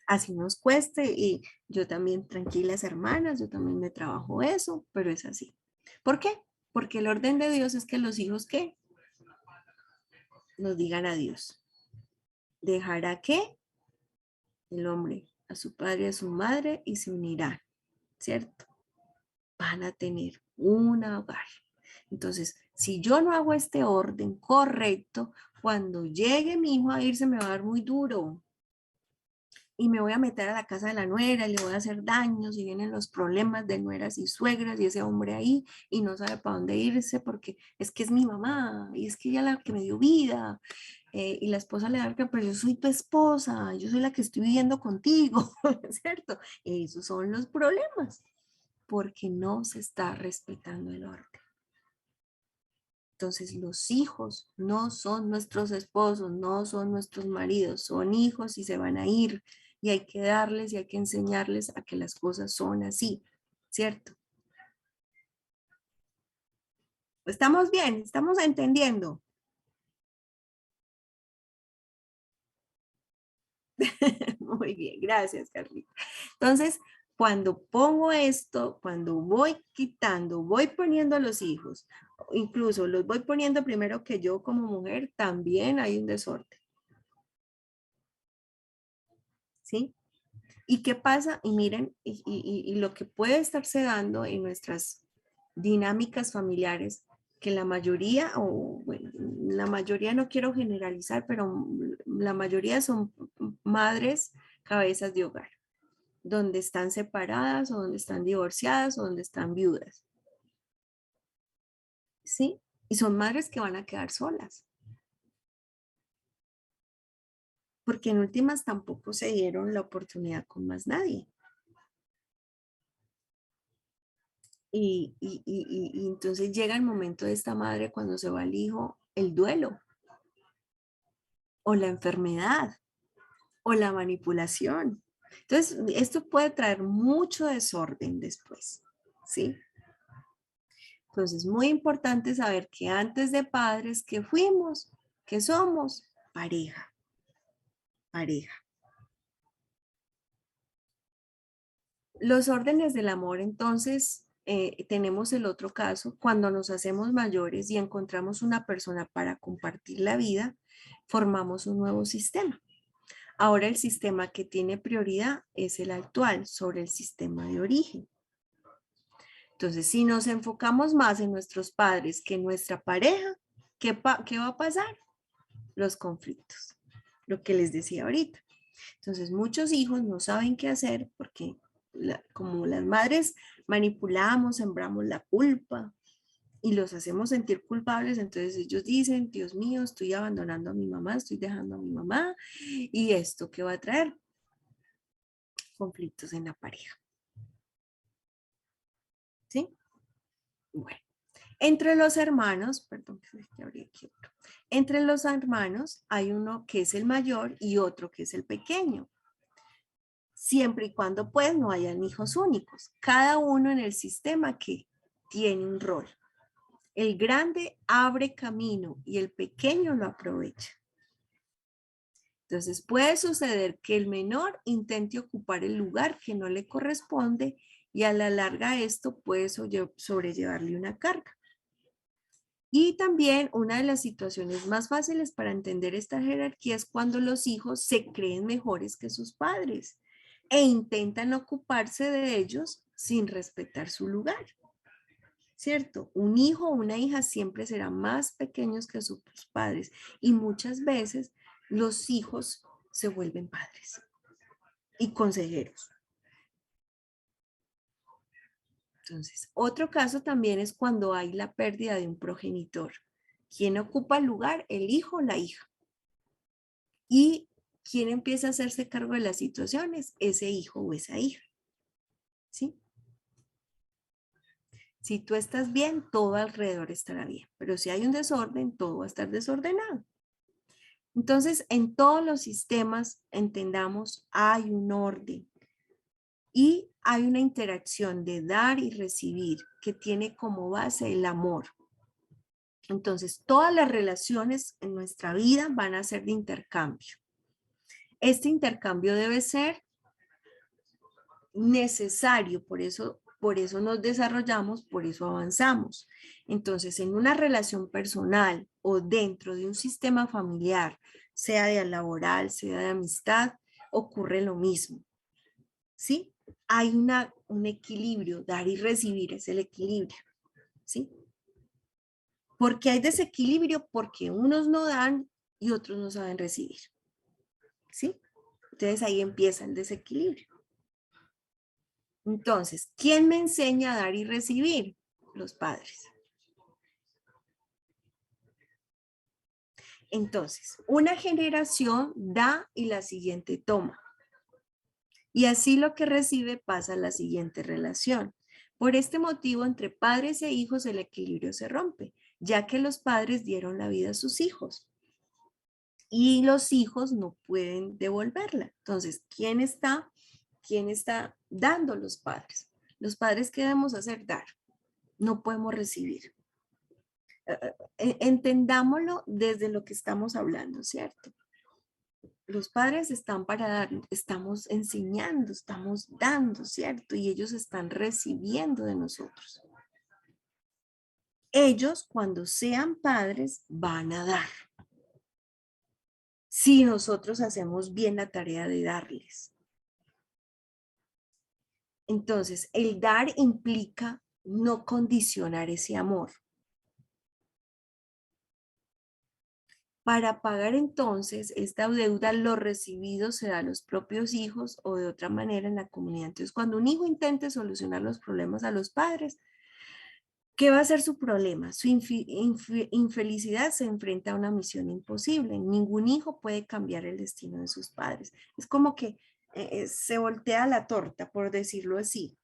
Así nos cueste y yo también, tranquilas hermanas, yo también me trabajo eso, pero es así. ¿Por qué? Porque el orden de Dios es que los hijos, ¿qué? Nos digan adiós. ¿Dejará qué? El hombre a su padre y a su madre y se unirán, ¿cierto? Van a tener un hogar. Entonces, si yo no hago este orden correcto, cuando llegue mi hijo a irse me va a dar muy duro. Y me voy a meter a la casa de la nuera y le voy a hacer daños y vienen los problemas de nueras y suegras y ese hombre ahí y no sabe para dónde irse porque es que es mi mamá y es que ella la que me dio vida. Y la esposa le da que, pero yo soy tu esposa, yo soy la que estoy viviendo contigo, ¿cierto? Esos son los problemas porque no se está respetando el orden. Entonces los hijos no son nuestros esposos, no son nuestros maridos, son hijos y se van a ir y hay que darles y hay que enseñarles a que las cosas son así, ¿cierto? ¿Estamos bien? ¿Estamos entendiendo? Muy bien, gracias, Carlita. Entonces, cuando pongo esto, cuando voy quitando, voy poniendo a los hijos, incluso los voy poniendo primero que yo como mujer, también hay un desorden. ¿Sí? ¿Y qué pasa? Y miren, y lo que puede estarse dando en nuestras dinámicas familiares, que la mayoría, o bueno, la mayoría no quiero generalizar, pero la mayoría son madres cabezas de hogar, donde están separadas o donde están divorciadas o donde están viudas. ¿Sí? Y son madres que van a quedar solas. Porque en últimas tampoco se dieron la oportunidad con más nadie. Y entonces llega el momento de esta madre cuando se va el hijo, el duelo, o la enfermedad, o la manipulación. Entonces, esto puede traer mucho desorden después, ¿sí? Entonces, muy importante saber que antes de padres, que fuimos, que somos pareja, pareja. Los órdenes del amor, entonces, tenemos el otro caso, cuando nos hacemos mayores y encontramos una persona para compartir la vida, formamos un nuevo sistema. Ahora el sistema que tiene prioridad es el actual sobre el sistema de origen. Entonces, si nos enfocamos más en nuestros padres que en nuestra pareja, ¿qué va a pasar? Los conflictos, lo que les decía ahorita. Entonces, muchos hijos no saben qué hacer porque como las madres manipulamos, sembramos la culpa y los hacemos sentir culpables, entonces ellos dicen, Dios mío, estoy abandonando a mi mamá, estoy dejando a mi mamá, y esto ¿qué va a traer? Conflictos en la pareja. ¿Sí? Bueno, entre los hermanos, perdón, que abrí aquí otro. Entre los hermanos hay uno que es el mayor y otro que es el pequeño. Siempre y cuando pues no hayan hijos únicos, cada uno en el sistema que tiene un rol. El grande abre camino y el pequeño lo aprovecha. Entonces puede suceder que el menor intente ocupar el lugar que no le corresponde y a la larga esto puede sobrellevarle una carga. Y también una de las situaciones más fáciles para entender esta jerarquía es cuando los hijos se creen mejores que sus padres e intentan ocuparse de ellos sin respetar su lugar. ¿Cierto? Un hijo o una hija siempre será más pequeños que sus padres y muchas veces los hijos se vuelven padres y consejeros. Entonces, otro caso también es cuando hay la pérdida de un progenitor. ¿Quién ocupa el lugar? El hijo o la hija. ¿Y quién empieza a hacerse cargo de las situaciones? Ese hijo o esa hija. ¿Sí? Si tú estás bien, todo alrededor estará bien. Pero si hay un desorden, todo va a estar desordenado. Entonces, en todos los sistemas, entendamos, hay un orden. Y hay una interacción de dar y recibir que tiene como base el amor. Entonces, todas las relaciones en nuestra vida van a ser de intercambio. Este intercambio debe ser necesario, por eso nos desarrollamos, por eso avanzamos. Entonces, en una relación personal o dentro de un sistema familiar, sea de laboral, sea de amistad, ocurre lo mismo. ¿Sí? Hay un equilibrio, dar y recibir es el equilibrio, ¿sí? ¿Por qué hay desequilibrio? Porque unos no dan y otros no saben recibir, ¿sí? Entonces ahí empieza el desequilibrio. Entonces, ¿quién me enseña a dar y recibir? Los padres. Entonces, una generación da y la siguiente toma. Y así lo que recibe pasa a la siguiente relación. Por este motivo, entre padres e hijos el equilibrio se rompe, ya que los padres dieron la vida a sus hijos y los hijos no pueden devolverla. Entonces, ¿quién está dando? Los padres. Los padres, ¿qué debemos hacer? Dar. No podemos recibir. Entendámoslo desde lo que estamos hablando, ¿cierto? Los padres están para dar, estamos enseñando, estamos dando, ¿cierto? Y ellos están recibiendo de nosotros. Ellos, cuando sean padres, van a dar. Si nosotros hacemos bien la tarea de darles. Entonces, el dar implica no condicionar ese amor. Para pagar entonces esta deuda, lo recibido será a los propios hijos o de otra manera en la comunidad. Entonces, cuando un hijo intente solucionar los problemas a los padres, ¿qué va a ser su problema? Su infelicidad se enfrenta a una misión imposible. Ningún hijo puede cambiar el destino de sus padres. Es como que se voltea la torta, por decirlo así.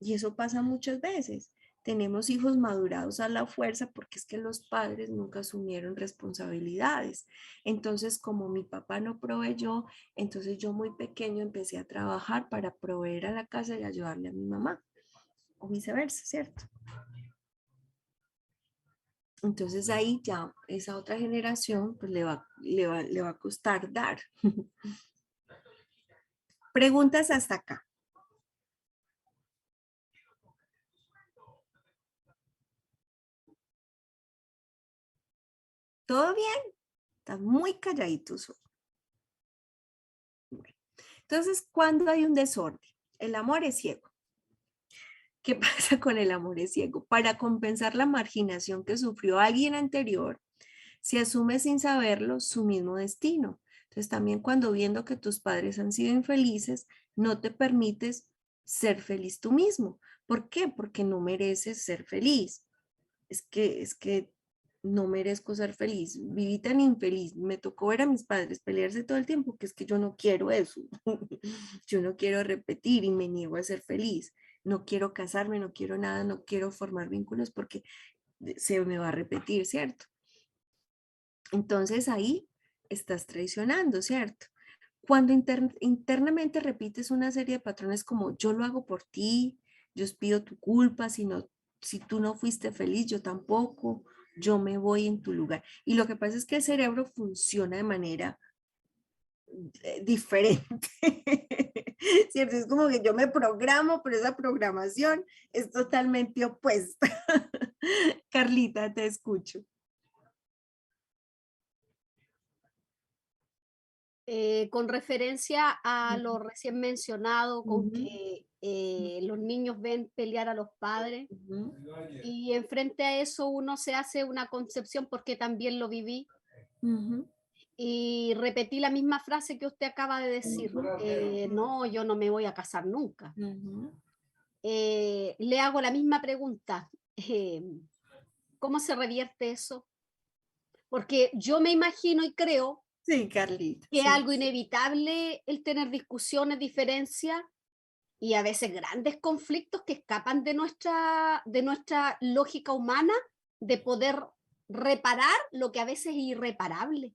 Y eso pasa muchas veces. Tenemos hijos madurados a la fuerza porque es que los padres nunca asumieron responsabilidades. Entonces, como mi papá no proveyó, entonces yo muy pequeño empecé a trabajar para proveer a la casa y ayudarle a mi mamá. O viceversa, ¿cierto? Entonces ahí ya esa otra generación pues le va a costar dar. Preguntas hasta acá. ¿Todo bien? Están muy calladitos. Entonces, ¿cuándo hay un desorden? El amor es ciego. ¿Qué pasa con el amor es ciego? Para compensar la marginación que sufrió alguien anterior, se asume sin saberlo su mismo destino. Entonces, también cuando viendo que tus padres han sido infelices, no te permites ser feliz tú mismo. ¿Por qué? Porque no mereces ser feliz. Es que no merezco ser feliz, viví tan infeliz, me tocó ver a mis padres pelearse todo el tiempo que es que yo no quiero eso, yo no quiero repetir y me niego a ser feliz, no quiero casarme, no quiero nada, no quiero formar vínculos porque se me va a repetir, ¿cierto? Entonces ahí estás traicionando, ¿cierto? Cuando internamente repites una serie de patrones como yo lo hago por ti, yo pido tu culpa, si tú no fuiste feliz, yo tampoco, yo me voy en tu lugar. Y lo que pasa es que el cerebro funciona de manera diferente. ¿Cierto? Es como que yo me programo, pero esa programación es totalmente opuesta. Carlita, te escucho. Con referencia a lo recién mencionado, con que los niños ven pelear a los padres, y enfrente a eso uno se hace una concepción porque también lo viví, y repetí la misma frase que usted acaba de decir, no, yo no me voy a casar nunca. Le hago la misma pregunta, ¿cómo se revierte eso? Porque yo me imagino y creo Sí, Carlita. que es Sí. algo inevitable el tener discusiones, diferencias y a veces grandes conflictos que escapan de nuestra lógica humana de poder reparar lo que a veces es irreparable.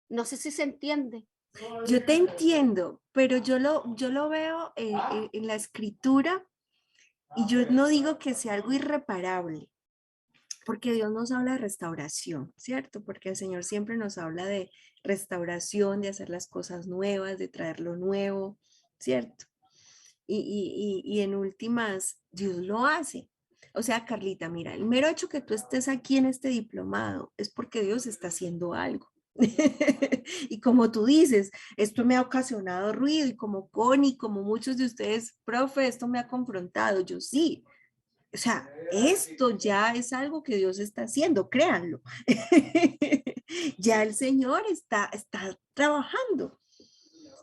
No sé si se entiende. Yo te entiendo, pero yo lo veo en la escritura y yo no digo que sea algo irreparable, porque Dios nos habla de restauración, ¿cierto? Porque el Señor siempre nos habla de restauración, de hacer las cosas nuevas, de traer lo nuevo, ¿cierto? Y en últimas, Dios lo hace. O sea, Carlita, mira, el mero hecho que tú estés aquí en este diplomado es porque Dios está haciendo algo. Y como tú dices, esto me ha ocasionado ruido y como Connie, como muchos de ustedes, profe, esto me ha confrontado. Yo sí. O sea, esto ya es algo que Dios está haciendo, créanlo. Ya el Señor está trabajando.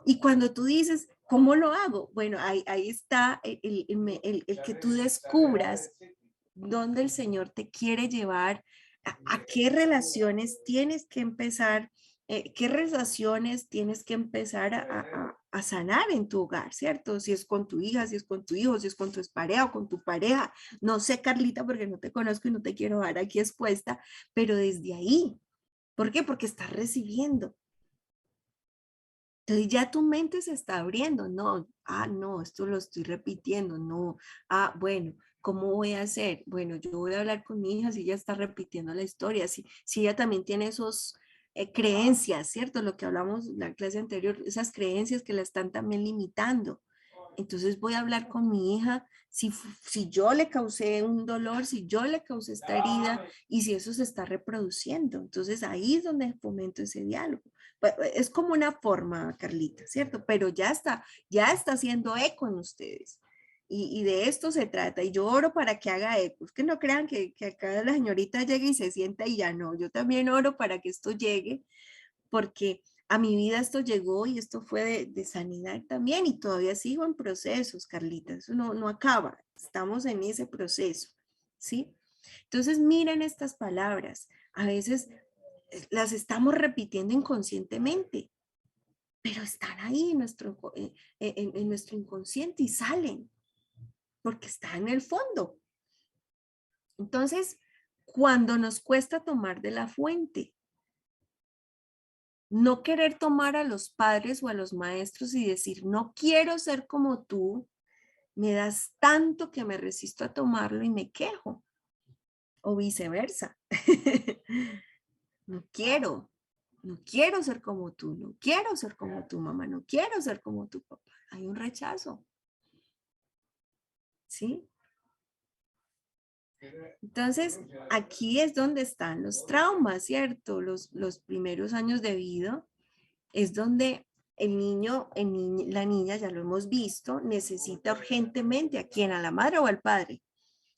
Y cuando tú dices, ¿cómo lo hago? Bueno, ahí está el que tú descubras dónde el Señor te quiere llevar, a qué relaciones tienes que empezar, qué relaciones tienes que empezar a sanar en tu hogar, ¿cierto? Si es con tu hija, si es con tu hijo, si es con tu pareja o con tu pareja. No sé, Carlita, porque no te conozco y no te quiero dar aquí expuesta, pero desde ahí. ¿Por qué? Porque estás recibiendo. Entonces ya tu mente se está abriendo, no, no, esto lo estoy repitiendo, no, bueno, ¿cómo voy a hacer? Bueno, yo voy a hablar con mi hija si ella está repitiendo la historia, si ella también tiene esos creencias, ¿cierto? Lo que hablamos en la clase anterior, esas creencias que la están también limitando. Entonces voy a hablar con mi hija si yo le causé un dolor, si yo le causé esta herida y si eso se está reproduciendo. Entonces ahí es donde fomento ese diálogo. Es como una forma, Carlita, ¿cierto? Pero ya está haciendo eco en ustedes. Y de esto se trata. Y yo oro para que haga eco. Es que no crean que acá la señorita llegue y se sienta y ya no. Yo también oro para que esto llegue, porque a mi vida esto llegó y esto fue de sanidad también y todavía sigo en procesos, Carlita. Eso no acaba. Estamos en ese proceso, ¿sí? Entonces, miren estas palabras. A veces las estamos repitiendo inconscientemente, pero están ahí en nuestro inconsciente y salen, porque está en el fondo. Entonces, cuando nos cuesta tomar de la fuente, no querer tomar a los padres o a los maestros y decir, no quiero ser como tú, me das tanto que me resisto a tomarlo y me quejo, o viceversa. No quiero ser como tú, no quiero ser como tu mamá, no quiero ser como tu papá. Hay un rechazo. ¿Sí? Entonces, aquí es donde están los traumas, ¿cierto? Los primeros años de vida es donde el niño, la niña, ya lo hemos visto, necesita urgentemente a quién, a la madre o al padre,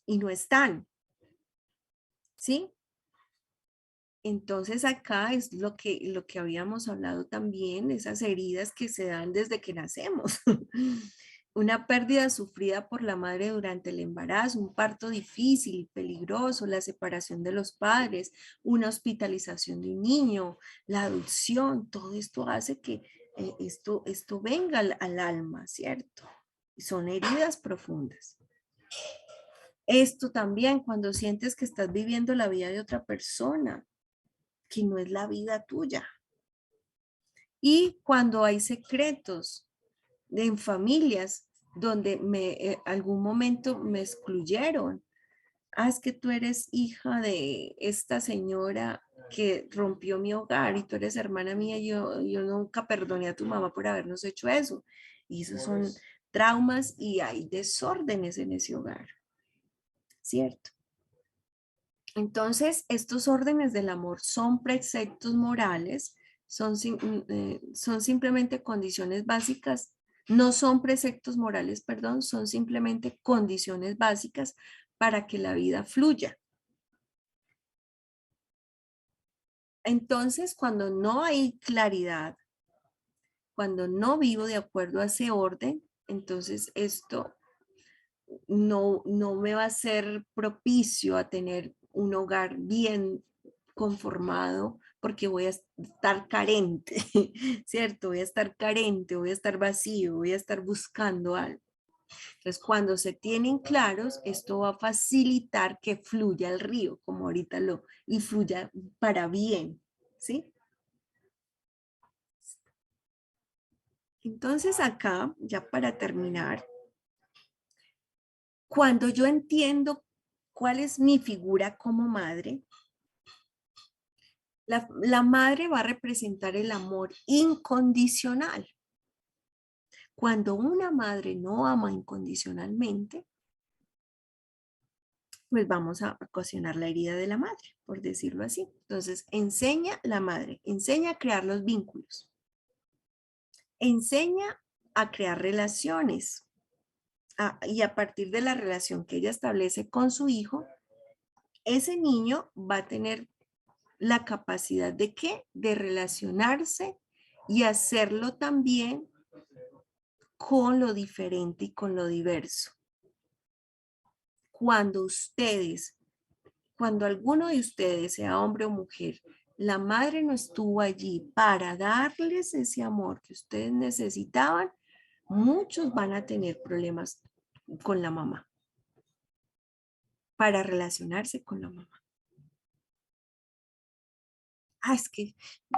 y no están. ¿Sí? Entonces acá es lo que habíamos hablado también, esas heridas que se dan desde que nacemos. Una pérdida sufrida por la madre durante el embarazo, un parto difícil y peligroso, la separación de los padres, una hospitalización de un niño, la adopción, todo esto hace que esto venga al alma, ¿cierto? Y son heridas profundas. Esto también cuando sientes que estás viviendo la vida de otra persona, que no es la vida tuya. Y cuando hay secretos en familias donde algún momento me excluyeron. Es que tú eres hija de esta señora porque rompió mi hogar y tú eres hermana mía, yo nunca perdoné a tu mamá por habernos hecho eso. Y esos son traumas y hay desórdenes en ese hogar, ¿cierto? Entonces, estos órdenes del amor son preceptos morales, son simplemente condiciones básicas, no son preceptos morales, perdón, son simplemente condiciones básicas para que la vida fluya. Entonces, cuando no hay claridad, cuando no vivo de acuerdo a ese orden, entonces esto no me va a ser propicio a tener un hogar bien conformado porque voy a estar carente, ¿cierto? Voy a estar carente, voy a estar vacío, voy a estar buscando algo. Entonces, cuando se tienen claros, esto va a facilitar que fluya el río, como ahorita y fluya para bien, ¿sí? Entonces acá, ya para terminar, cuando yo entiendo cuál es mi figura como madre, la madre va a representar el amor incondicional. Cuando una madre no ama incondicionalmente, pues vamos a ocasionar la herida de la madre, por decirlo así. Entonces, enseña la madre, enseña a crear los vínculos, enseña a crear relaciones y a partir de la relación que ella establece con su hijo, ese niño va a tener la capacidad de ¿qué? De relacionarse y hacerlo también con lo diferente y con lo diverso. Cuando alguno de ustedes, sea hombre o mujer, la madre no estuvo allí para darles ese amor que ustedes necesitaban, muchos van a tener problemas con la mamá, para relacionarse con la mamá. Es que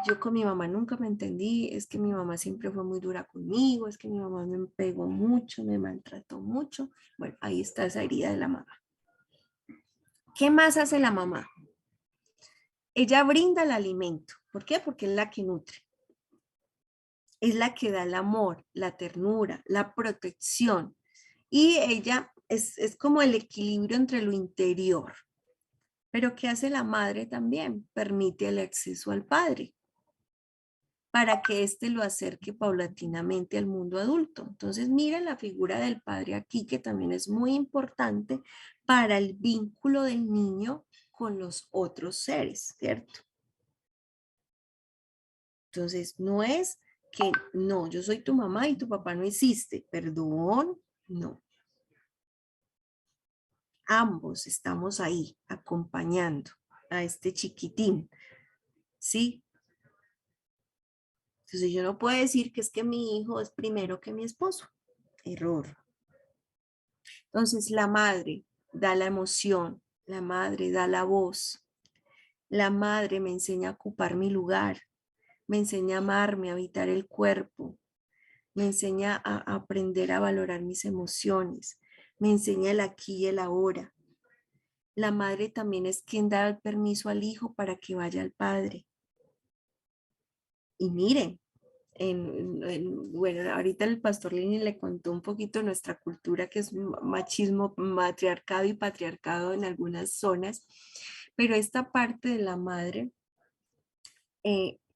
yo con mi mamá nunca me entendí, es que mi mamá siempre fue muy dura conmigo, es que mi mamá me pegó mucho, me maltrató mucho. Bueno, ahí está esa herida de la mamá. ¿Qué más hace la mamá? Ella brinda el alimento. ¿Por qué? Porque es la que nutre. Es la que da el amor, la ternura, la protección. Y ella es como el equilibrio entre lo interior. Pero ¿qué hace la madre también? Permite el acceso al padre para que éste lo acerque paulatinamente al mundo adulto. Entonces, miren la figura del padre aquí, que también es muy importante para el vínculo del niño con los otros seres, ¿cierto? Entonces, no es que, no, yo soy tu mamá y tu papá no existe, perdón, no. Ambos estamos ahí acompañando a este chiquitín, ¿sí? Entonces yo no puedo decir que es que mi hijo es primero que mi esposo. Error. Entonces la madre da la emoción, la madre da la voz, la madre me enseña a ocupar mi lugar, me enseña a amarme, a habitar el cuerpo, me enseña a aprender a valorar mis emociones, me enseña el aquí y el ahora. La madre también es quien da el permiso al hijo para que vaya al padre. Y miren, bueno, ahorita el pastor Lini le contó un poquito nuestra cultura, que es machismo, matriarcado y patriarcado en algunas zonas, pero esta parte de la madre,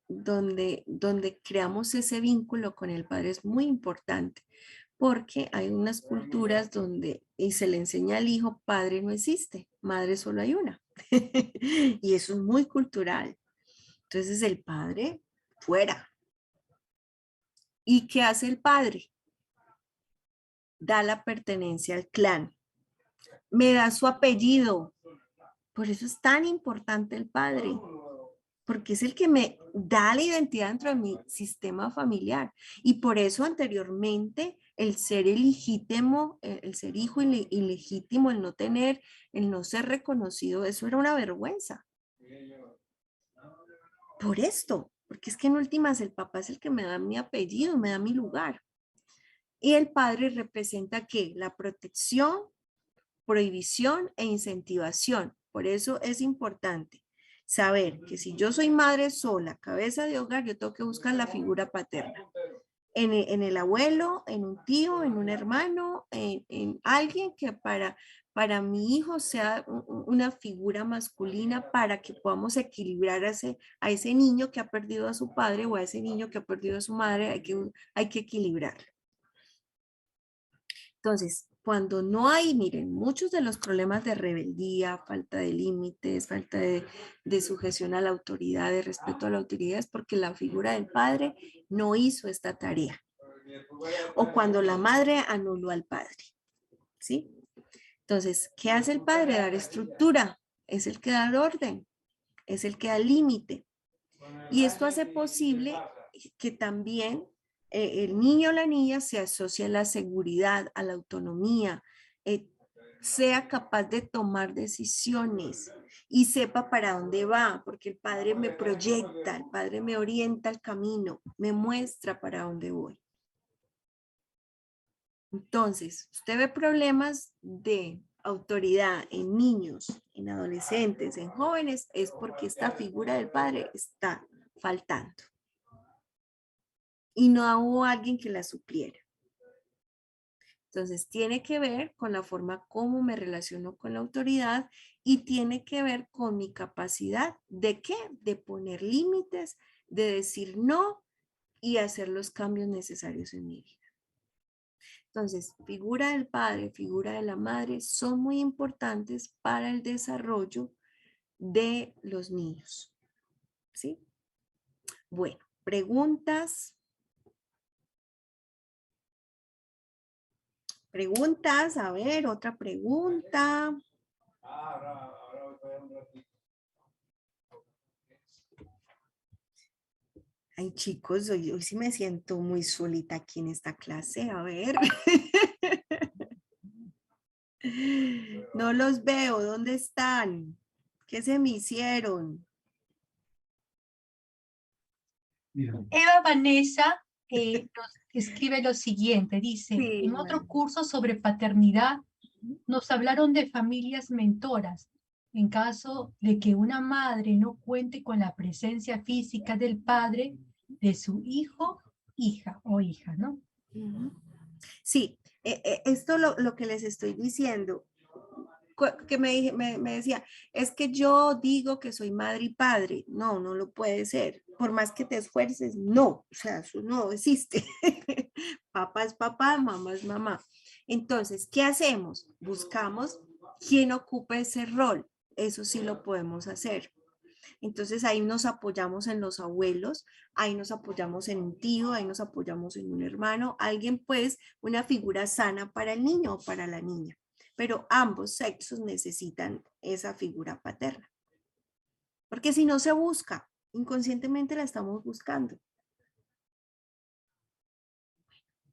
donde creamos ese vínculo con el padre es muy importante, porque hay unas culturas donde y se le enseña al hijo, padre no existe, madre solo hay una, y eso es muy cultural. Entonces el padre fuera. ¿Y qué hace el padre? Da la pertenencia al clan. Me da su apellido. Por eso es tan importante el padre, porque es el que me da la identidad dentro de mi sistema familiar. Y por eso anteriormente el ser ilegítimo, el ser hijo ilegítimo, el no tener, el no ser reconocido, eso era una vergüenza. Por esto, porque es que en últimas el papá es el que me da mi apellido, me da mi lugar. Y el padre representa ¿qué? La protección, prohibición e incentivación. Por eso es importante Saber que si yo soy madre sola, cabeza de hogar, yo tengo que buscar la figura paterna. En el abuelo, en un tío, en un hermano, en alguien que para mi hijo sea una figura masculina para que podamos equilibrar a ese niño que ha perdido a su padre o a ese niño que ha perdido a su madre, hay que equilibrarlo. Entonces, cuando no hay, miren, muchos de los problemas de rebeldía, falta de límites, falta de sujeción a la autoridad, de respeto a la autoridad, es porque la figura del padre no hizo esta tarea. O cuando la madre anuló al padre, ¿sí? Entonces, ¿qué hace el padre? Dar estructura, es el que da orden, es el que da límite. Y esto hace posible que también el niño o la niña se asocie a la seguridad, a la autonomía, sea capaz de tomar decisiones y sepa para dónde va, porque el padre me proyecta, el padre me orienta el camino, me muestra para dónde voy. Entonces, usted ve problemas de autoridad en niños, en adolescentes, en jóvenes, es porque esta figura del padre está faltando. Y no hubo alguien que la supliera. Entonces, tiene que ver con la forma como me relaciono con la autoridad y tiene que ver con mi capacidad de ¿qué? De poner límites, de decir no y hacer los cambios necesarios en mi vida. Entonces, figura del padre, figura de la madre son muy importantes para el desarrollo de los niños. ¿Sí? Bueno, preguntas. Preguntas, a ver, otra pregunta. Ay, chicos, hoy sí me siento muy solita aquí en esta clase. A ver. No los veo. ¿Dónde están? ¿Qué se me hicieron? Eva Vanessa nos escribe lo siguiente, dice, Sí, en otro bueno. curso sobre paternidad nos hablaron de familias mentoras. En caso de que una madre no cuente con la presencia física del padre de su hijo, hija o hija, ¿no? Sí, esto lo que les estoy diciendo, que me decía, es que yo digo que soy madre y padre. No, no lo puede ser. Por más que te esfuerces, no. O sea, eso no existe. Papá es papá, mamá es mamá. Entonces, ¿qué hacemos? Buscamos quién ocupe ese rol. Eso sí lo podemos hacer. Entonces ahí nos apoyamos en los abuelos, ahí nos apoyamos en un tío, ahí nos apoyamos en un hermano, alguien pues, una figura sana para el niño o para la niña. Pero ambos sexos necesitan esa figura paterna. Porque si no se busca, inconscientemente la estamos buscando.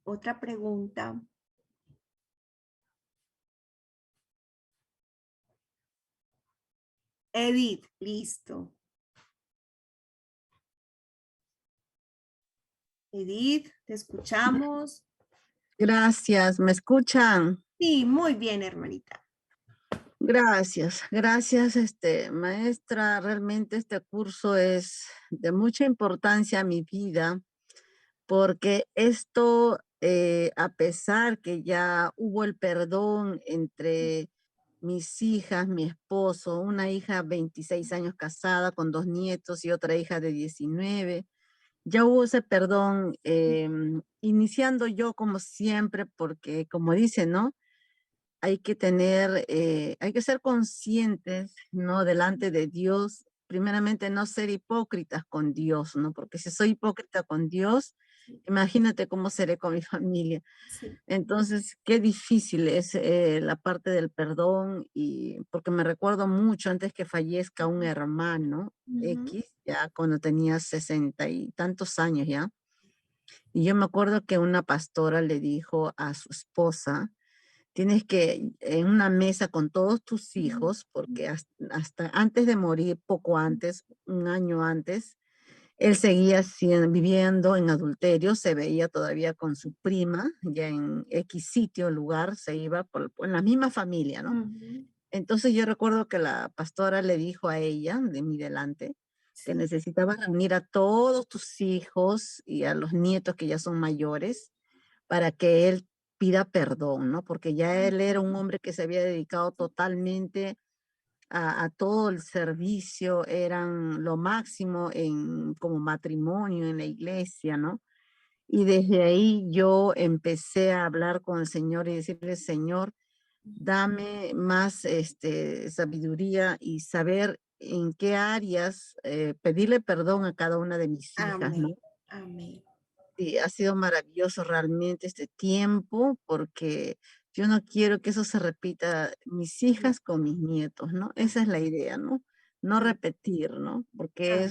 Otra pregunta. Edith, listo. Edith, te escuchamos. Gracias, ¿me escuchan? Sí, muy bien, hermanita. Gracias, gracias, maestra. Realmente este curso es de mucha importancia a mi vida porque esto, a pesar que ya hubo el perdón entre mis hijas, mi esposo, una hija 26 años casada con 2 nietos y otra hija de 19, ya hubo ese perdón, iniciando yo como siempre, porque como dice, ¿no? Hay que tener, hay que ser conscientes, ¿no? Delante de Dios, primeramente no ser hipócritas con Dios, ¿no? Porque si soy hipócrita con Dios, imagínate cómo seré con mi familia. Sí. Entonces, qué difícil es la parte del perdón y porque me recuerdo mucho antes que fallezca un hermano X, ya cuando tenía 60 y tantos años ya. Y yo me acuerdo que una pastora le dijo a su esposa, tienes que, en una mesa con todos tus hijos, porque hasta antes de morir, poco antes, un año antes, él seguía viviendo en adulterio, se veía todavía con su prima, ya en X sitio, lugar, se iba en la misma familia, ¿no? Entonces yo recuerdo que la pastora le dijo a ella, de mi delante, que Sí. necesitaba reunir a todos tus hijos y a los nietos que ya son mayores para que él pida perdón, ¿no? Porque ya él era un hombre que se había dedicado totalmente a todo el servicio, eran lo máximo en como matrimonio en la iglesia, ¿no? Y desde ahí yo empecé a hablar con el Señor y decirle, Señor, dame más sabiduría y saber en qué áreas pedirle perdón a cada una de mis hijas, ¿no? Amén. Amén. Y ha sido maravilloso realmente este tiempo porque yo no quiero que eso se repita mis hijas con mis nietos, ¿no? Esa es la idea, ¿no? No Am- repetir, ¿no? Porque am-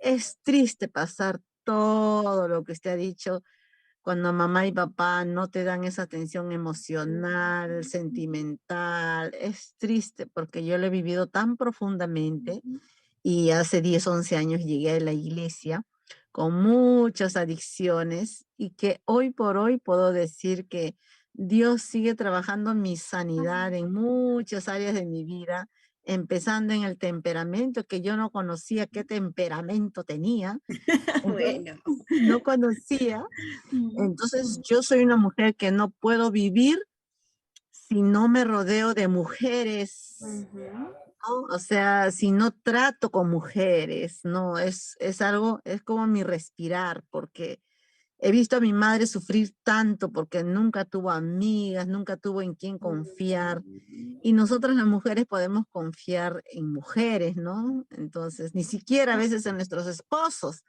es triste pasar todo lo que usted ha dicho cuando mamá y papá no te dan esa atención emocional, sentimental. Es triste porque yo lo he vivido tan profundamente y hace 10 11 años llegué a la iglesia con muchas adicciones y que hoy por hoy puedo decir que Dios sigue trabajando mi sanidad en muchas áreas de mi vida, empezando en el temperamento, que yo no conocía qué temperamento tenía, entonces Bueno. no conocía. Ujú, Entonces yo soy una mujer que no puedo vivir si no me rodeo de mujeres, ujú. ¿no? O sea, si no trato con mujeres, no, es algo, es como mi respirar, porque he visto a mi madre sufrir tanto porque nunca tuvo amigas, nunca tuvo en quién confiar. Mm. Y nosotras las mujeres podemos confiar en mujeres, ¿no? Entonces, ni siquiera a veces en nuestros esposos.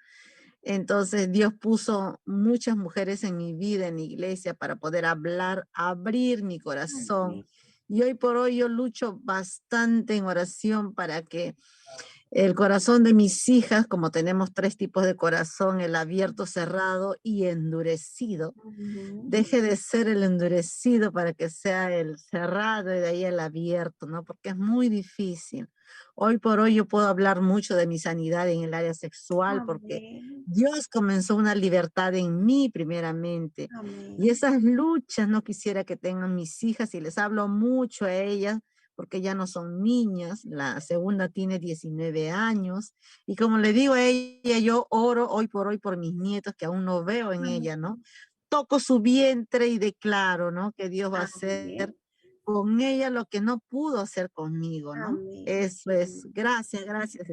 Entonces Dios puso muchas mujeres en mi vida, en mi iglesia, para poder hablar, abrir mi corazón. Amén. Y hoy por hoy yo lucho bastante en oración para que el corazón de mis hijas, como tenemos 3 tipos de corazón, el abierto, cerrado y endurecido, Ujú. deje de ser el endurecido para que sea el cerrado y de ahí el abierto, ¿no? Porque es muy difícil. Hoy por hoy yo puedo hablar mucho de mi sanidad en el área sexual porque Amén. Dios comenzó una libertad en mí primeramente. Y Amén. esas luchas no quisiera que tengan mis hijas y les hablo mucho a ellas porque ya no son niñas, la segunda tiene 19 años, y como le digo a ella, yo oro hoy por mis nietos que aún no veo en ella, ¿no? Amén. Toco su vientre y declaro, ¿no? Que Dios va a hacer Amén. con ella lo que no pudo hacer conmigo, ¿no? Amén. Eso es. Gracias, gracias,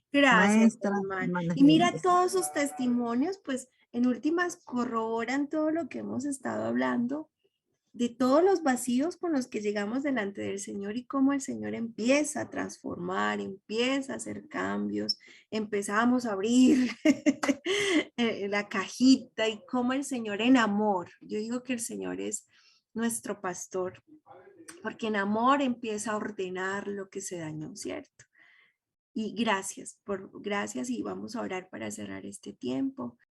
Gracias, maestra, hermano. hermanas Y mira, lindas. todos sus testimonios, pues en últimas corroboran todo lo que hemos estado hablando, de todos los vacíos con los que llegamos delante del Señor y cómo el Señor empieza a transformar, empieza a hacer cambios, empezamos a abrir la cajita y cómo el Señor en amor, yo digo que el Señor es nuestro pastor, porque en amor empieza a ordenar lo que se dañó, ¿cierto? Y gracias y vamos a orar para cerrar este tiempo.